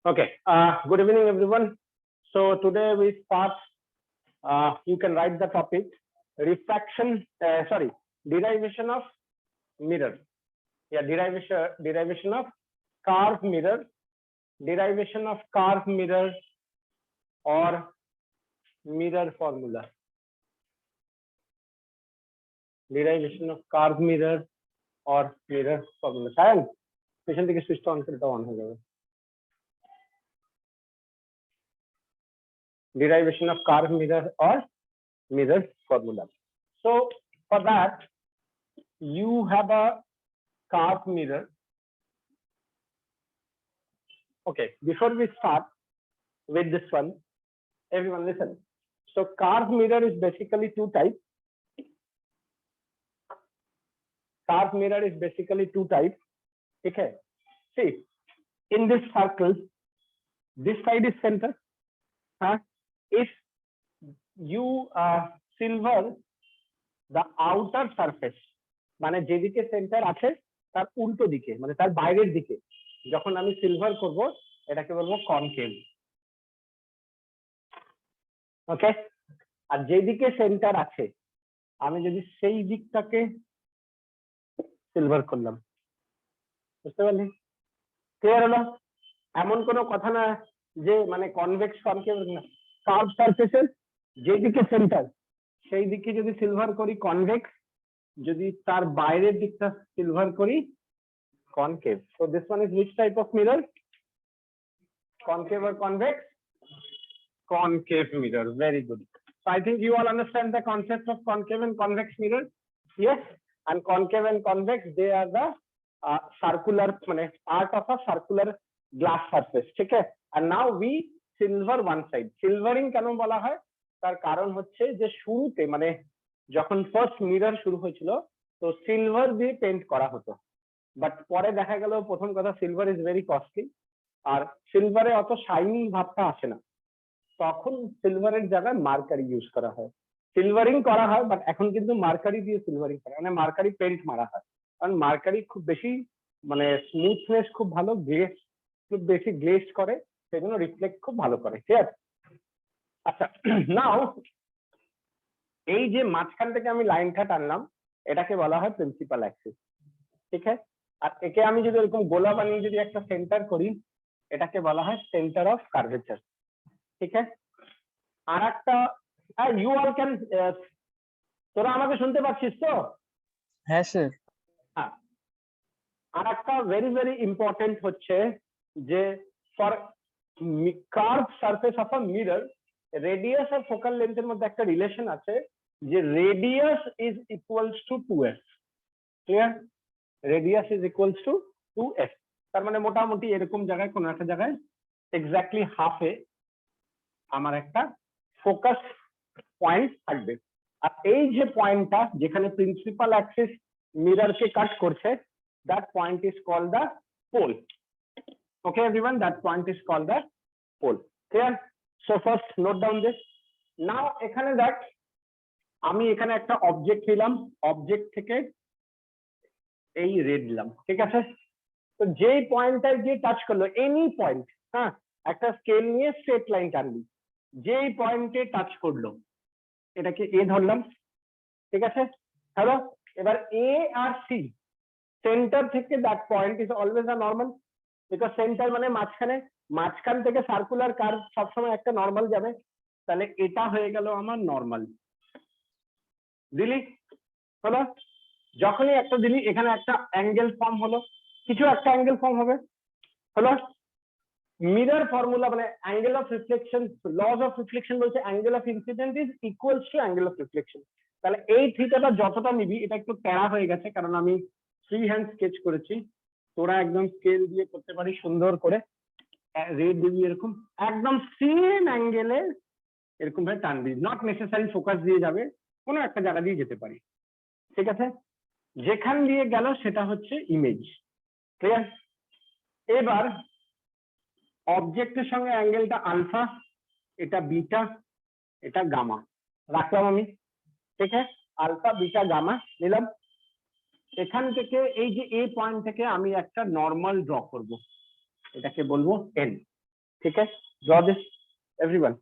Okay. Good evening, everyone. So today we start. You can write the topic refraction. Derivation of mirror. Yeah, derivation of curved mirror. Derivation of curved mirror or mirror formula. Derivation of curved mirror or mirror formula. Sayan, patient থেকে switch on করে on হয়ে যাবে। Derivation of curved mirror or mirror formula. So for that, you have a curved mirror. Okay, before we start with this one, everyone listen. So curved mirror is basically two types. Curved mirror is basically two types. Okay, see, in this circle, this side is center. If you silver the outer surface, মানে যেদিকে centre আছে তার উল্টো দিকে, মানে তার বাইরের দিকে যখন আমি সিলভার করব এটাকে বলবো কনকেভ। ওকে, আর যেদিকে সেন্টার আছে আমি যদি সেই দিকটাকে সিলভার করলাম, বুঝতে পারলি? ক্লিয়ার হলো? এমন কোনো কথা না যে মানে কনভেক্স কনকেভ না, কার্ভ সারফেসের যেদিকে সেন্টার সেই দিকে যদি সিলভার করি কনভেক্স, যদি তার বাইরের দিকটা সিলভার করি concave. So this one is which type of mirror? Concave or convex? Concave mirror. Very good. So I think you all understand the concept of concave and convex mirror. Yes, and concave and convex, they are the circular part of a circular glass surface. Okay, and now we silver one side. Silvering কেন বলা হয়? তার কারণ হচ্ছে যে শুরুতে মানে যখন ফার্স্ট মিরর শুরু হয়েছিল তো সিলভার দিয়ে পেইন্ট করা হতো, বাট পরে দেখা গেল প্রথম কথা সিলভার ইজ ভেরি কস্টলি, আর সিলভারে অত শাইনিং ভাবটা আসে না, তখন সিলভারের জায়গায় মার্কারি ইউজ করা হয়। সিলভারিং করা হয়, বাট এখন কিন্তু মার্কারি দিয়ে সিলভারিং করা মানে মার্কারি পেইন্ট মারা হয়, কারণ মার্কারি খুব বেশি মানে স্মুথনেস খুব ভালো, গ্লেজ খুব বেশি গ্লেজ করে, সেজন্য রিফ্লেক্ট খুব ভালো করে। ঠিক আছে, আচ্ছা নাও এই যে মাঝখান থেকে আমি লাইনটা টানলাম এটাকে বলা হয় প্রিন্সিপাল অ্যাক্সিস। ঠিক আছে, আর একে আমি যদি এরকম গোলা বানিয়ে যদি একটা সেন্টার করি এটাকে বলা হয় সেন্টার অফ কার্ভেচার। ঠিক আছে, আর একটা ইউ অল ক্যান, তোরা আমাকে শুনতে পাচ্ছিস তো? হ্যাঁ স্যার। হ্যাঁ, আর একটা ভেরি ভেরি ইম্পর্টেন্ট হচ্ছে যে for curve surface of a mirror radius আর ফোকাল লেন্থের মধ্যে একটা রিলেশন আছে যে radius is equals to 2f। Clear? Radius is equals to 2f, তার মানে মোটামুটি এরকম জায়গায় কোন একটা জায়গায় এক্স্যাক্টলি হাফে আমার একটা ফোকাস পয়েন্ট থাকবে, আর এই যে পয়েন্টটা যেখানে প্রিন্সিপাল অ্যাক্সিস মিররকে কাট করছে, that point is called the pole. Okay everyone, that point is called the pole. Clear? So first note down this. Now এখানে দেখ, আমি এখানে একটা অবজেক্ট নিলাম, অবজেক্ট থেকে এই রে দিলাম। ঠিক আছে, তো যেই পয়েন্টটায় গিয়ে টাচ করলো এনি পয়েন্ট, হ্যাঁ একটা স্কেল নিয়ে স্ট্রেট লাইন টানলি, যেই পয়েন্টে টাচ করলো এটাকে এ ধরলাম। ঠিক আছে, হ্যালো, এবার এ আর সি সেন্টার থেকে that point is always a normal, because centre মানে মাঝখানে, মাঝখান থেকে সার্কুলার কার্ভ সবসময় একটা নর্মাল যাবে, তাহলে এটা হয়ে গেল আমার নর্মাল। দিলি হলো, যখনই একটা দিলি এখানে একটা অ্যাঙ্গেল ফর্ম হলো, কিছু একটা অ্যাঙ্গেল ফর্ম হবে, হলো মিরর ফর্মুলা মানে angle of reflection, laws of reflection বলছে angle of incident is equals to angle of reflection. তাহলে এই থিটাটা যতটা নিবি, এটা একটু প্যারা হয়ে গেছে কারণ আমি ফ্রি হ্যান্ড স্কেচ করেছি, তোরা একদম স্কেল দিয়ে করতে পারিস সুন্দর করে, রেড দিবি এরকম একদম সেম অ্যাঙ্গেলে এরকম ভাবে টানবি, নট নেসেসারি ফোকাস দিয়ে যাবে, কোনো একটা জায়গা দিয়ে যেতে পারি। ঠিক আছে, যেখান দিয়ে গেল সেটা হচ্ছে ইমেজ। ক্লিয়ার? এবার অবজেক্টের সঙ্গে অ্যাঙ্গেলটা আলফা, এটা বিটা, এটা গামা রাখলাম আমি। ঠিক আছে, আলফা বিটা গামা নিলাম। এখান থেকে এই যে এ পয়েন্ট থেকে আমি একটা নর্মাল ড্র করব, এটাকে বলবো এন। ठीक है, draw this everyone.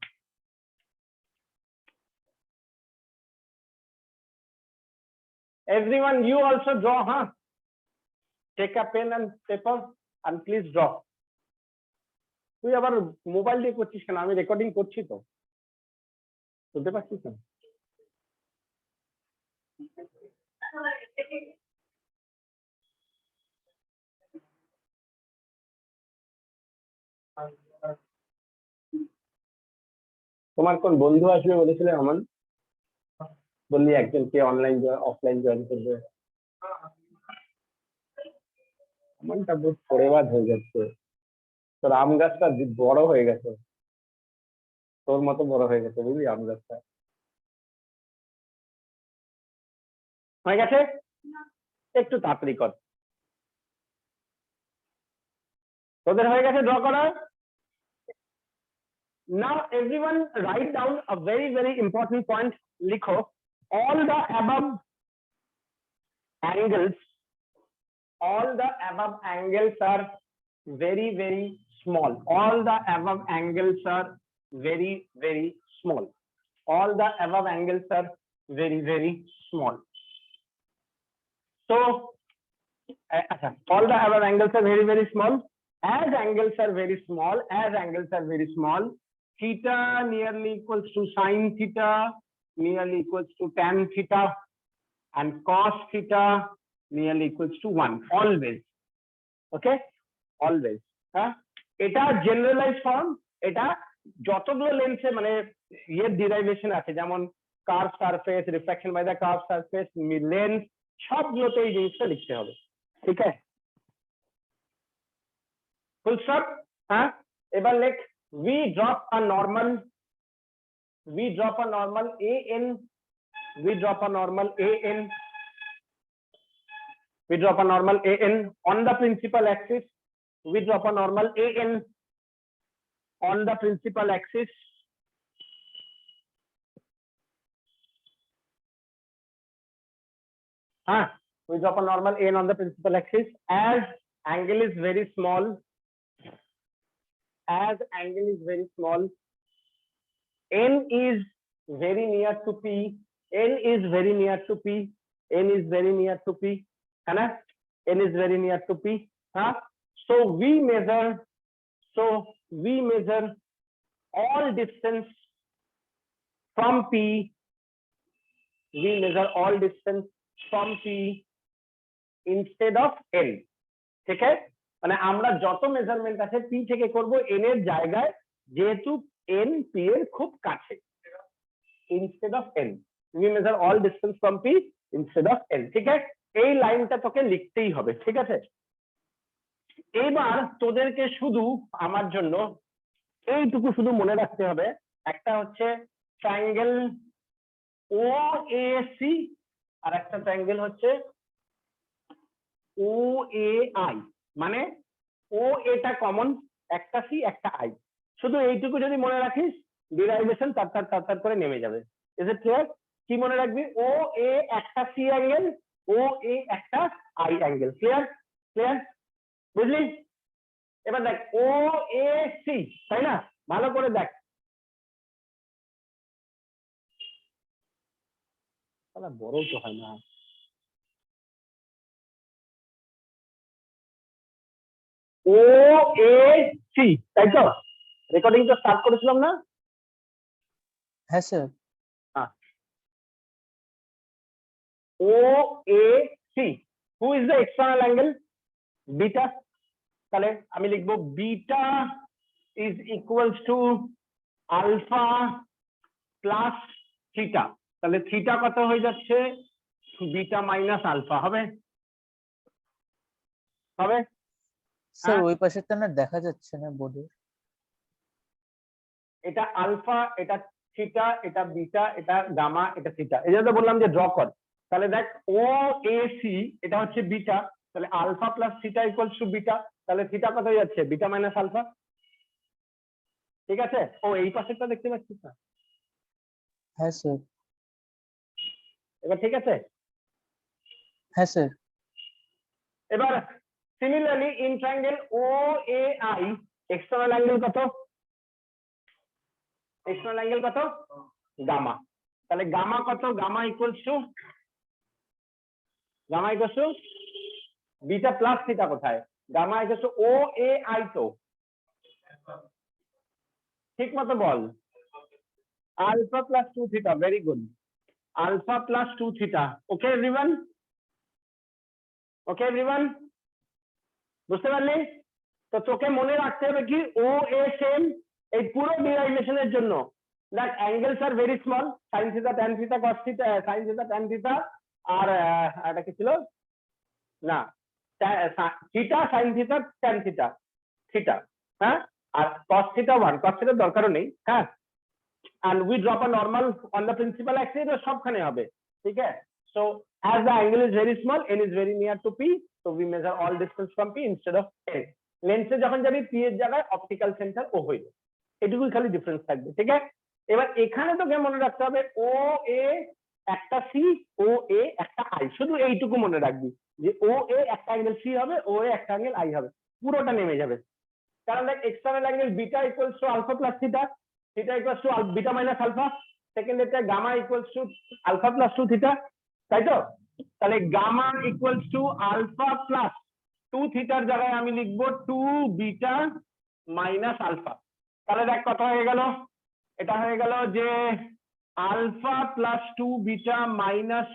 Everyone, you also draw, huh? Take a pen and paper and please draw. তুই আবার মোবাইল দিয়ে করছিস কেন? আমি রেকর্ডিং করছি তো, বুঝতে পারছিস না? তোমার কোন বন্ধু আসবে বলেছিলে আমান? বললি একজনকে অনলাইন অফলাইন জয়েন করবে। আমানটা বহুত পড়েবাদ হয়ে যাচ্ছে। তোর আম গাছটা বড় হয়ে গেছে, তোর মতো বড় হয়ে গেছে, বুঝলি আম গাছটা। হয়ে গেছে, একটু তাড়াতাড়ি কর। তোদের হয়ে গেছে ড্র করা? Now everyone write down a very very important point. লিখো, all the above angles are very very small. All the above angles are very very small. All the above angles are very very small. So all the above angles are very very small. As angles are very small, theta nearly equals to sine theta, nearly equals to tan theta, and cos theta nearly equals to 1. Always. Okay? Always. এটা generalize form. এটা যতগুলো লেন্সে মানে এর derivation আছে, যেমন curve surface, reflection by the curve surface, lens, সবগুলোতে এই জিনিসটা লিখতে হবে। ঠিক আছে, ফুল স্টপ। হ্যাঁ, এবার লেখ, we drop a normal an we drop a normal an on the principal axis. We drop a normal an on the principal axis. We drop a normal an on the principal axis. As angle is very small, n is very near to p, n is very near to p, n is very near to p, है ना? n is very near to p. So we measure all distance from p. We measure all distance from p instead of n. ঠিক আছে, মানে আমরা যত measurement আছে p থেকে করব n এর জায়গায়, যেহেতু n p এর খুব কাছে। instead of n, we measure all distance from p instead of n. ঠিক আছে, এই লাইনটা তোকে লিখতেই হবে। ঠিক আছে, এবার তোদেরকে শুধু আমার জন্য এইটুকু শুধু মনে রাখতে হবে, একটা হচ্ছে ট্রায়াঙ্গেল OAC আর একটা ট্রায়াঙ্গেল হচ্ছে OAI, মানে ও এটা কমন, একটা সি একটা আই। শুধু এইটুকু যদি মনে রাখিস, ডিরাইভেশন তার করে নেমে যাবে। Is it clear? কি মনে রাখবি? ও এ একটা সি অ্যাঙ্গেল, ও এ একটা আই অ্যাঙ্গেল। ক্লিয়ার? ক্লিয়ার, বুঝলি? এবার দেখ, ও এ সি, তাই না? ভালো করে দেখ, বড় তো হয় না। ও এ সি, তাই তো? রেকর্ডিং তো স্টার্ট করেছিলাম না? হ্যাঁ sir. O A C, who is the external angle? Beta. তাহলে আমি লিখবো beta is equals to alpha plus theta. তাহলে থিটা কত হয়ে যাচ্ছে? বিটা মাইনাস আলফা হবে। হবে স্যার ওই পাশেরটা না দেখা যাচ্ছে না বোর্ডে। এটা আলফা, এটা থিটা, এটা বিটা, এটা গামা, এটা থিটা। এই জন্য বললাম যে ড্র কর। তাহলে দেখ, ও এ সি এটা হচ্ছে বিটা, তাহলে alpha plus theta equals to beta. তাহলে থিটা কত হয়ে যাচ্ছে? Beta minus alpha. ঠিক আছে, ও এই পাশেরটা দেখতে পাচ্ছিস না? হ্যাঁ স্যার। এবার ঠিক আছে? হ্যাঁ স্যার। এবার similarly in triangle O A I, external angle কত? এক্সটার্নাল অ্যাঙ্গেল কত গামা, তাহলে গামা কত, gamma equals to beta plus theta কোথায়, gamma equals to O A I, তো ঠিক মতো বল, alpha plus 2 theta, very good, alpha plus 2 theta. Okay everyone, okay everyone, বুঝতে পারলি? তো তোকে মনে রাখতে হবে কি, ও এ সেম, এই পুরো ডিরাইভেশনের জন্য দেখ angles are very small, sine theta tan theta cos theta, sine theta tan theta, আর এটা কি ছিল না, theta sine theta tan theta, theta, হ্যাঁ, আর কস থিটা 1, কস থিটার দরকারও নেই, হ্যাঁ, and we drop a normal on the principal axis, তো সবখানে হবে, ঠিক আছে? So as the angle is very small, n is very near to p, so we measure all distance from p instead of n. লেন্সে যখন যাবি p এর জায়গায় optical centre ও হইল, এটুকুই খালি ডিফারেন্স থাকবে, ঠিক আছে? এবার এখানে তোকে মনে রাখতে হবে ও এ একটা সি, ও এ একটা আই, শুধু এইটুকু মনে রাখবি যে ও এ একটা অ্যাঙ্গেল সি হবে, ও এ একটা অ্যাঙ্গেল আই হবে, পুরোটা নেমে যাবে, কারণ দেখ external angle beta equals to alpha plus theta, theta equals to beta minus alpha, second এটা gamma equals to alpha plus 2 theta, তাই তো? তাহলে gamma equals to alpha plus 2 থিটার জায়গায় আমি লিখবো 2 বিটা মাইনাস আলফা, তাহলে দেখ কত হয়ে গেল, এটা হয়ে গেল যে alpha plus 2 beta minus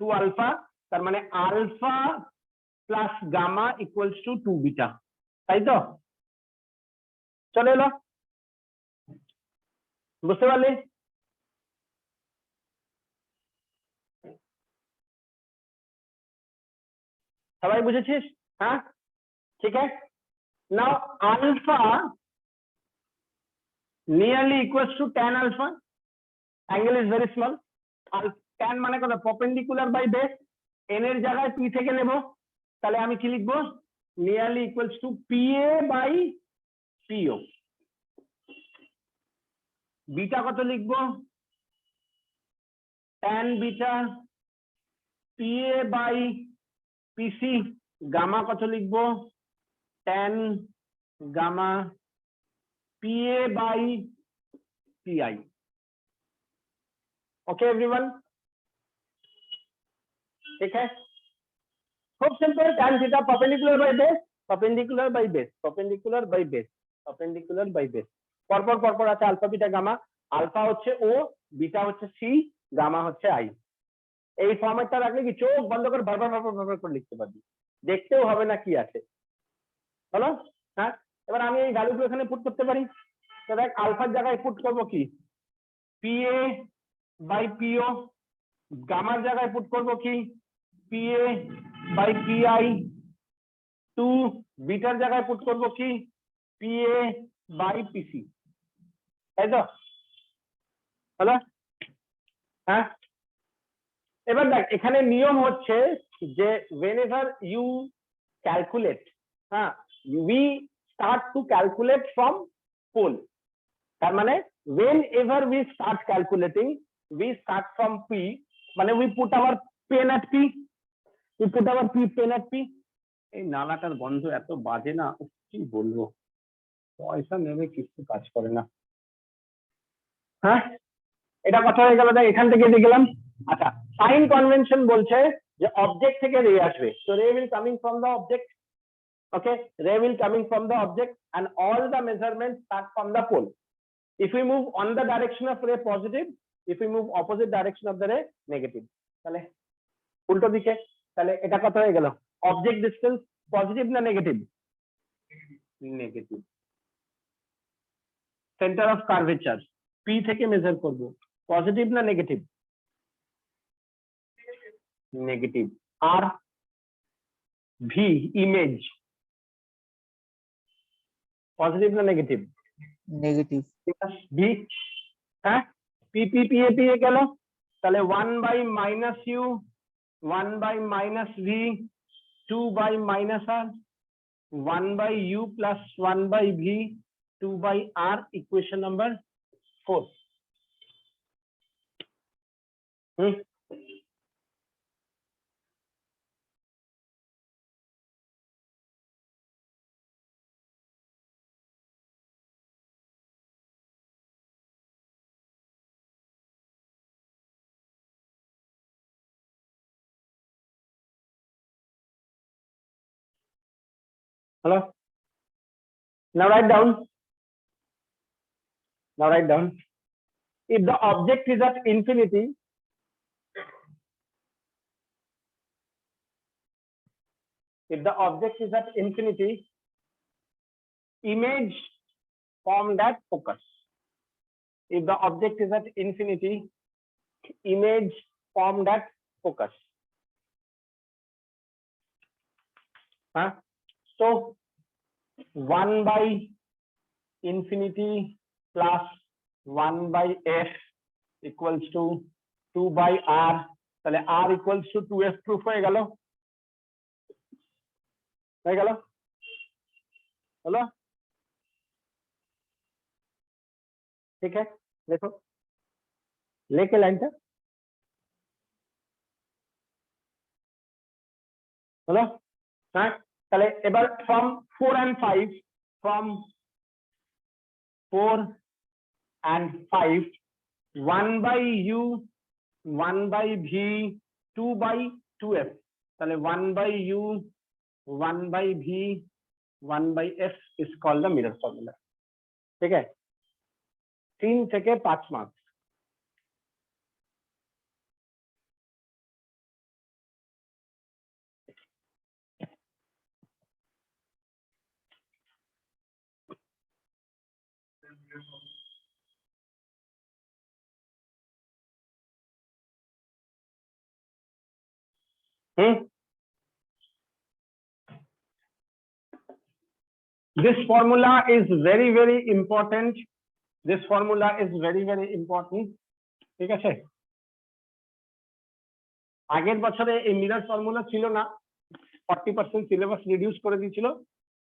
2 alpha, তার মানে alpha plus gamma equals to 2 beta, তাই তো? চলে এলো, বুঝতে পারলি? সবাই বুঝেছিস? হ্যাঁ, ঠিক আছে। Now alpha nearly equals to tan alpha, angle is very small, tan মানে কত, পারপেন্ডিকুলার বাই বেস, n এর জায়গায় p থেকে নেব, তাহলে আমি কি লিখবো, nearly equals to pa by po, beta কত লিখবো, tan beta pa by pc, gamma কত লিখবো, tan gamma pa by pi। Okay everyone, ठीक है, खूब simple, tan theta perpendicular by base, perpendicular by base, perpendicular by base, perpendicular by base, পরপর পরপর আছে আলফা বিটা গামা, আলফা হচ্ছে O, beta হচ্ছে সি, গামা হচ্ছে আই, এই ফরম্যাটটা রাখলে কি চোখ বন্ধ করে বারবার বারবার বারবার করে লিখতে পারবি, দেখতেও হবে না কি আছে, হলো? হ্যাঁ, এবার আমি এই ভ্যালুগুলো এখানে পুট করতে পারি, তো দেখ আলফার জায়গায় পুট করবো কি, পিএ বাই পিও, গামার জায়গায় পুট করবো কি, পিএ বাই পিআই, 2 বিটার জায়গায় পুট করবো কি, পিএ বাই পিসি, তাই তো? হলো? হ্যাঁ, এবার দেখ এখানে নিয়ম হচ্ছে যে whenever you calculate, হ্যাঁ, we start to calculate from pole, তার মানে whenever we start calculating, we start from p, মানে we put our pen at p, we put our pen at p। এই নালাটার গন্ধ এত বাজে না, কি বলবো, পয়সা নেবে কিছু কাজ করে না। হ্যাঁ, এটা কথা হয়ে গেল, দেখ এখান থেকে দিয়ে গেলাম। আচ্ছা, সাইন কনভেনশন বলছে যে অবজেক্ট থেকে রে আসবে, so ray will coming from the object, okay, ray will coming from the object and all the measurements start from the pole, if we move on the direction of ray positive, if we move opposite direction of the ray negative, তাহলে উল্টো দিকে, তাহলে এটা কত হয়ে গেল, object distance positive না negative, negative, centre of curvature P থেকে মেজার করব, পজিটিভ না নেগেটিভ, নেগেটিভ, আর ভি ইমেজ পজিটিভ না নেগেটিভ, নেগেটিভ, ভি, হ্যাঁ, পি পি পি এ পি এ গেল, তাহলে 1 by minus U, 1 by minus V, 2 by minus R, 1 by U plus 1 by V, 2 by R, equation number 4। Hmm. Hello. Now write down. Now write down. If the object is at infinity, if the object is at infinity, image formed at focus. If the object is at infinity, image formed at focus. Huh? So 1 by infinity plus 1 by f equals to 2 by r. তাহলে r equals to 2f proof হয়ে গেল। হলো? ठीक है, देखो लेके लाइनটা হলো। হ্যাঁ, তাহলে এবার from 4 and 5, from 4 and 5, 1 by u, 1 by v, 2 by 2f, তাহলে 1 by u, 1 by v, 1 by f is called the mirror formula। ठीक है, 3 থেকে 5 marks. This formula is very very important. This formula is very very important। ঠিক আছে, আগের বছরে এই mirror formula ছিল না, 40% সিলেবাস রিডিউস করে দিয়েছিল,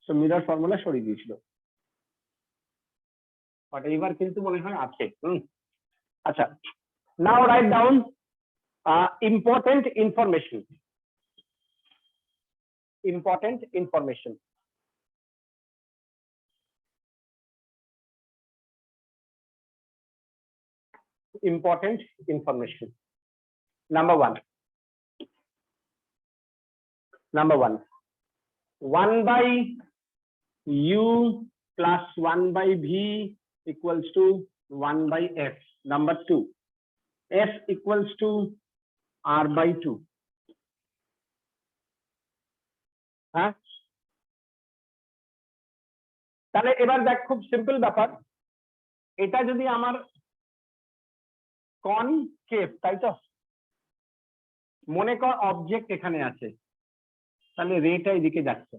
সো মিরর ফর্মুলা সরিয়ে দিয়েছিল, বাট এইবার কিন্তু মনে হয় আছে। আচ্ছা, now write down important information. Important information. Important information. Number one. 1 by u plus 1 by v equals to 1 by f. Number 2. f equals to r by 2. হ্যাঁ, তাহলে এবার দেখ, খুব সিম্পল ব্যাপার, এটা যদি আমার কনকেভ, তাই তো মনে কর অবজেক্ট এখানে আছে, তাহলে রেটা এদিকে যাচ্ছে,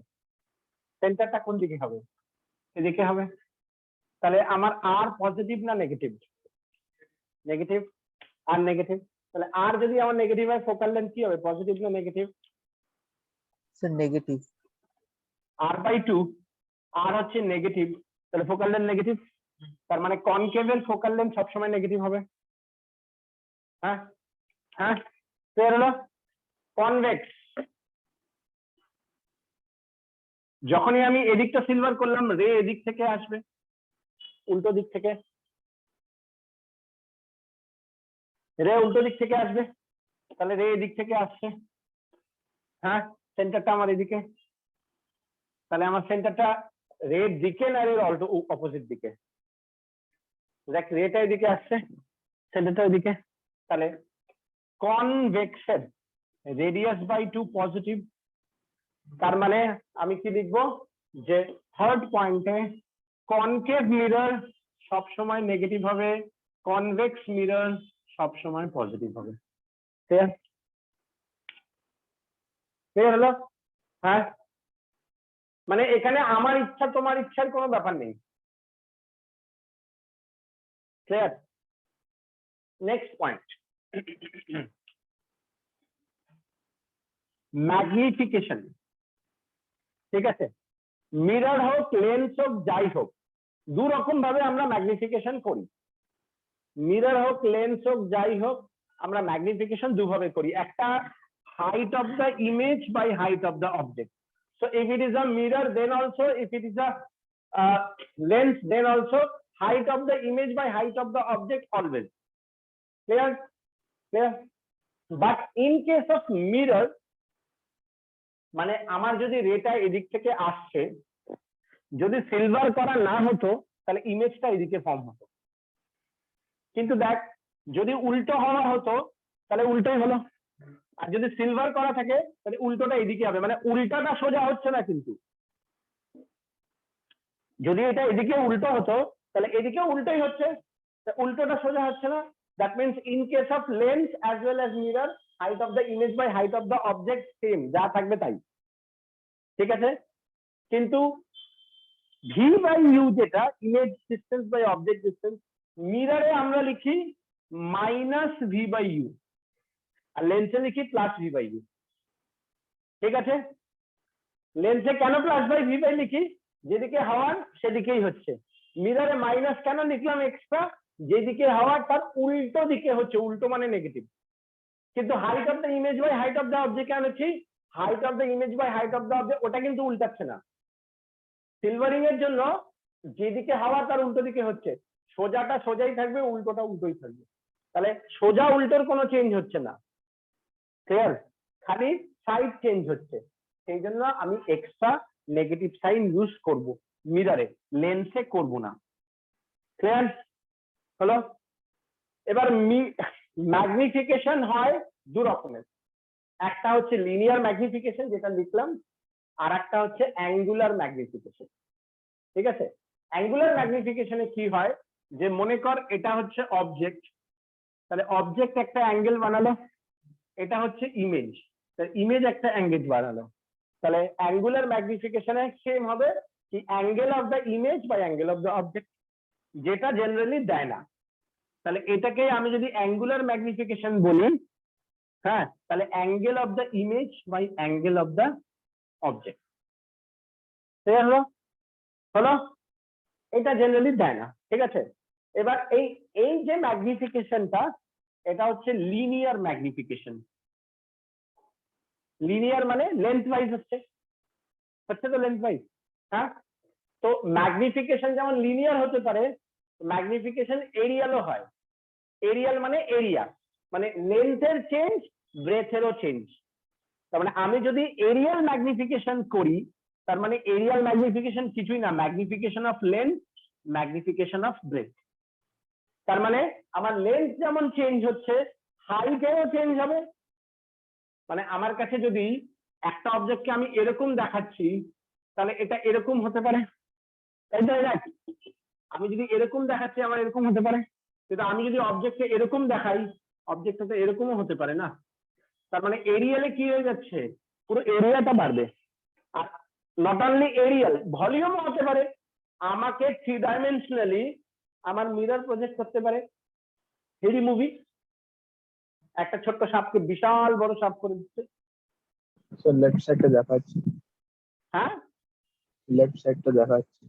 সেন্টারটা কোন দিকে হবে? এদিকে হবে। তাহলে আমার আর পজিটিভ না নেগেটিভ? নেগেটিভ, আর নেগেটিভ, তাহলে আর যদি আমার নেগেটিভ হয় ফোকাল লেন্থ কি হবে, পজিটিভ না নেগেটিভ? নেগেটিভ। আর বাই 2, আর হচ্ছে নেগেটিভ, তাহলে ফোকাল লেন্থ নেগেটিভ, তার মানে কনকেভের ফোকাল লেন্থ সবসময় নেগেটিভ হবে। হ্যাঁ হ্যাঁ, ক্লিয়ার হলো? কনভেক্স, যখনই আমি এদিকটা সিলভার করলাম, রে এদিক থেকে আসবে, উল্টো দিক থেকে, রে উল্টো দিক থেকে আসবে, তাহলে রে এদিক থেকে আসছে। হ্যাঁ, সেন্টারটা আমার এদিকে, তাহলে আমার সেন্টারটা রের দিকে না রের অল্টো অপোজিট দিকে? দেখ, রেটা এদিকে আসছে, সেন্টারটা ওইদিকে, তাহলে কনভেক্সের রেডিয়াস বাই 2 পজিটিভ, তার মানে আমি কি লিখবো, যে থার্ড পয়েন্টে কনকেভ মিরর সবসময় নেগেটিভ হবে, কনভেক্স মিরর সবসময় পজিটিভ হবে। ক্লিয়ার? ক্লিয়ার হলো? হ্যাঁ, মানে এখানে আমার ইচ্ছা তোমার ইচ্ছার কোনো ব্যাপার নেই। ক্লিয়ার? Next point, magnification. ঠিক আছে, মিরর হোক, লেন্স হোক, যাই হোক, দু রকম ভাবে আমরা ম্যাগনিফিকেশন করি। মিরর হোক, লেন্স হোক, যাই হোক, আমরা ম্যাগনিফিকেশন দুভাবে করি। একটা height of the image by height of the object. So if it is a mirror, then also if it is a lens, then also height of the image by height of the object always. Clear? Clear? But in case of mirror, মানে আমার যদি রেটা এদিক থেকে আসছে, যদি silver করা না হতো তাহলে ইমেজটা এদিকে ফর্ম হতো। কিন্তু দেখ যদি উল্টো হওয়া হতো তাহলে উল্টোই হলো, আর যদি সিলভার করা থাকে তাহলে উল্টোটা এদিকে হবে, মানে উল্টাটা সোজা হচ্ছে না। কিন্তু যদি এটা এদিকে উল্টো হতো তাহলে এদিকে উল্টোই হচ্ছে, উল্টোটা সোজা হচ্ছে না। That means in case of lens as well as mirror, height of the image by height of the object same, যা থাকবে তাই, ঠিক আছে। কিন্তু ভি বাই ইউ যেটা image distance by object distance, মিররে আমরা লিখি মাইনাস ভি বাই ইউ, আর লেন্সে লিখি প্লাস ভি বাই ইউ, ঠিক আছে। লেন্সে কেন প্লাস বাই ভি বাই লিখি? যেদিকে হওয়ার সেদিকেই হচ্ছে। মিররে মাইনাস কেন লিখলাম এক্সট্রা? যেদিকে হওয়ার তার উল্টো দিকে হচ্ছে, উল্টো মানে নেগেটিভ। কিন্তু height of the image by height of the object কেন লিখছি? Height of the image by height of the object, ওটা কিন্তু উল্টাচ্ছে না। সিলভারিং এর জন্য যেদিকে হাওয়া তার উল্টো দিকে হচ্ছে, সোজাটা সোজাই থাকবে, উল্টোটা উল্টোই থাকবে। তাহলে সোজা উল্টোর কোনো চেঞ্জ হচ্ছে না, ক্লিয়ার? খালি সাইড চেঞ্জ হচ্ছে। সেই জন্য আমি এক্সট্রা নেগেটিভ সাইন ইউজ করব মিররে, লেন্সে করব না। ক্লিয়ার হলো? এবার ম্যাগনিফিকেশন হয় দু রকমের, একটা হচ্ছে লিনিয়ার ম্যাগনিফিকেশন যেটা লিখলাম, আর একটা হচ্ছে অ্যাঙ্গুলার ম্যাগনিফিকেশন, ঠিক আছে। অ্যাঙ্গুলার ম্যাগনিফিকেশনে কি হয়, যে মনে কর এটা হচ্ছে অবজেক্ট, তাহলে অবজেক্ট একটা অ্যাঙ্গেল বানালো, এটা হচ্ছে ইমেজ, ইমেজ একটা অ্যাঙ্গেল বানালো, তাহলে অ্যাঙ্গুলার ম্যাগনিফিকেশনে সেম হবে কি angle of the image by angle of the object, যেটা জেনারেলি দেয় না। তাহলে এটাকে আমি যদি অ্যাঙ্গুলার ম্যাগনিফিকেশন বলি, হ্যাঁ, তাহলে angle of the image by angle of the object, clear হলো? হলো? এটা জেনারেলি দেয় না, ঠিক আছে। এবার এই এই যে ম্যাগনিফিকেশনটা, এটা হচ্ছে লিনিয়ার ম্যাগনিফিকেশন। লিনিয়ার মানে লেন্থ ওয়াইজ হচ্ছে তো লেন্থ ওয়াইজ, হ্যাঁ। তো ম্যাগনিফিকেশন যেমন লিনিয়ার হতে পারে, ম্যাগনিফিকেশন এরিয়ালও হয়। এরিয়াল মানে এরিয়া, মানে লেন্থের চেঞ্জ, ব্রেথেরও চেঞ্জ। তার মানে আমি যদি এরিয়াল ম্যাগনিফিকেশন করি, তার মানে এরিয়াল ম্যাগনিফিকেশন কিছুই না, magnification of length, magnification of breadth. তার মানে আমার লেন্থ যেমন চেঞ্জ হচ্ছে, হাইটেও চেঞ্জ হবে। মানে আমার কাছে যদি একটা অবজেক্টকে আমি এরকম দেখাচ্ছি, তাহলে এটা এরকম হতে পারে, তাই তো? আমি যদি এরকম দেখাচ্ছি, আমার এরকম হতে পারে। কিন্তু আমি যদি অবজেক্টকে এরকম দেখাই, অবজেক্টটা তো এরকমও হতে পারে না। তার মানে এরিয়ালে কি হয়ে যাচ্ছে, পুরো এরিয়াটা বাড়বে। আর নট অনলি এরিয়াল, ভলিউমও হতে পারে। আমাকে 3 ডাইমেনশনালি আমার মিরর প্রজেক্ট করতে পারে। হেরি মুভি, একটা ছোট্ট সাপকে বিশাল বড় সাপ করে দিচ্ছে। স্যার লেফট সাইডটা দেখাচ্ছে, হ্যাঁ, লেফট সাইডটা দেখাচ্ছে।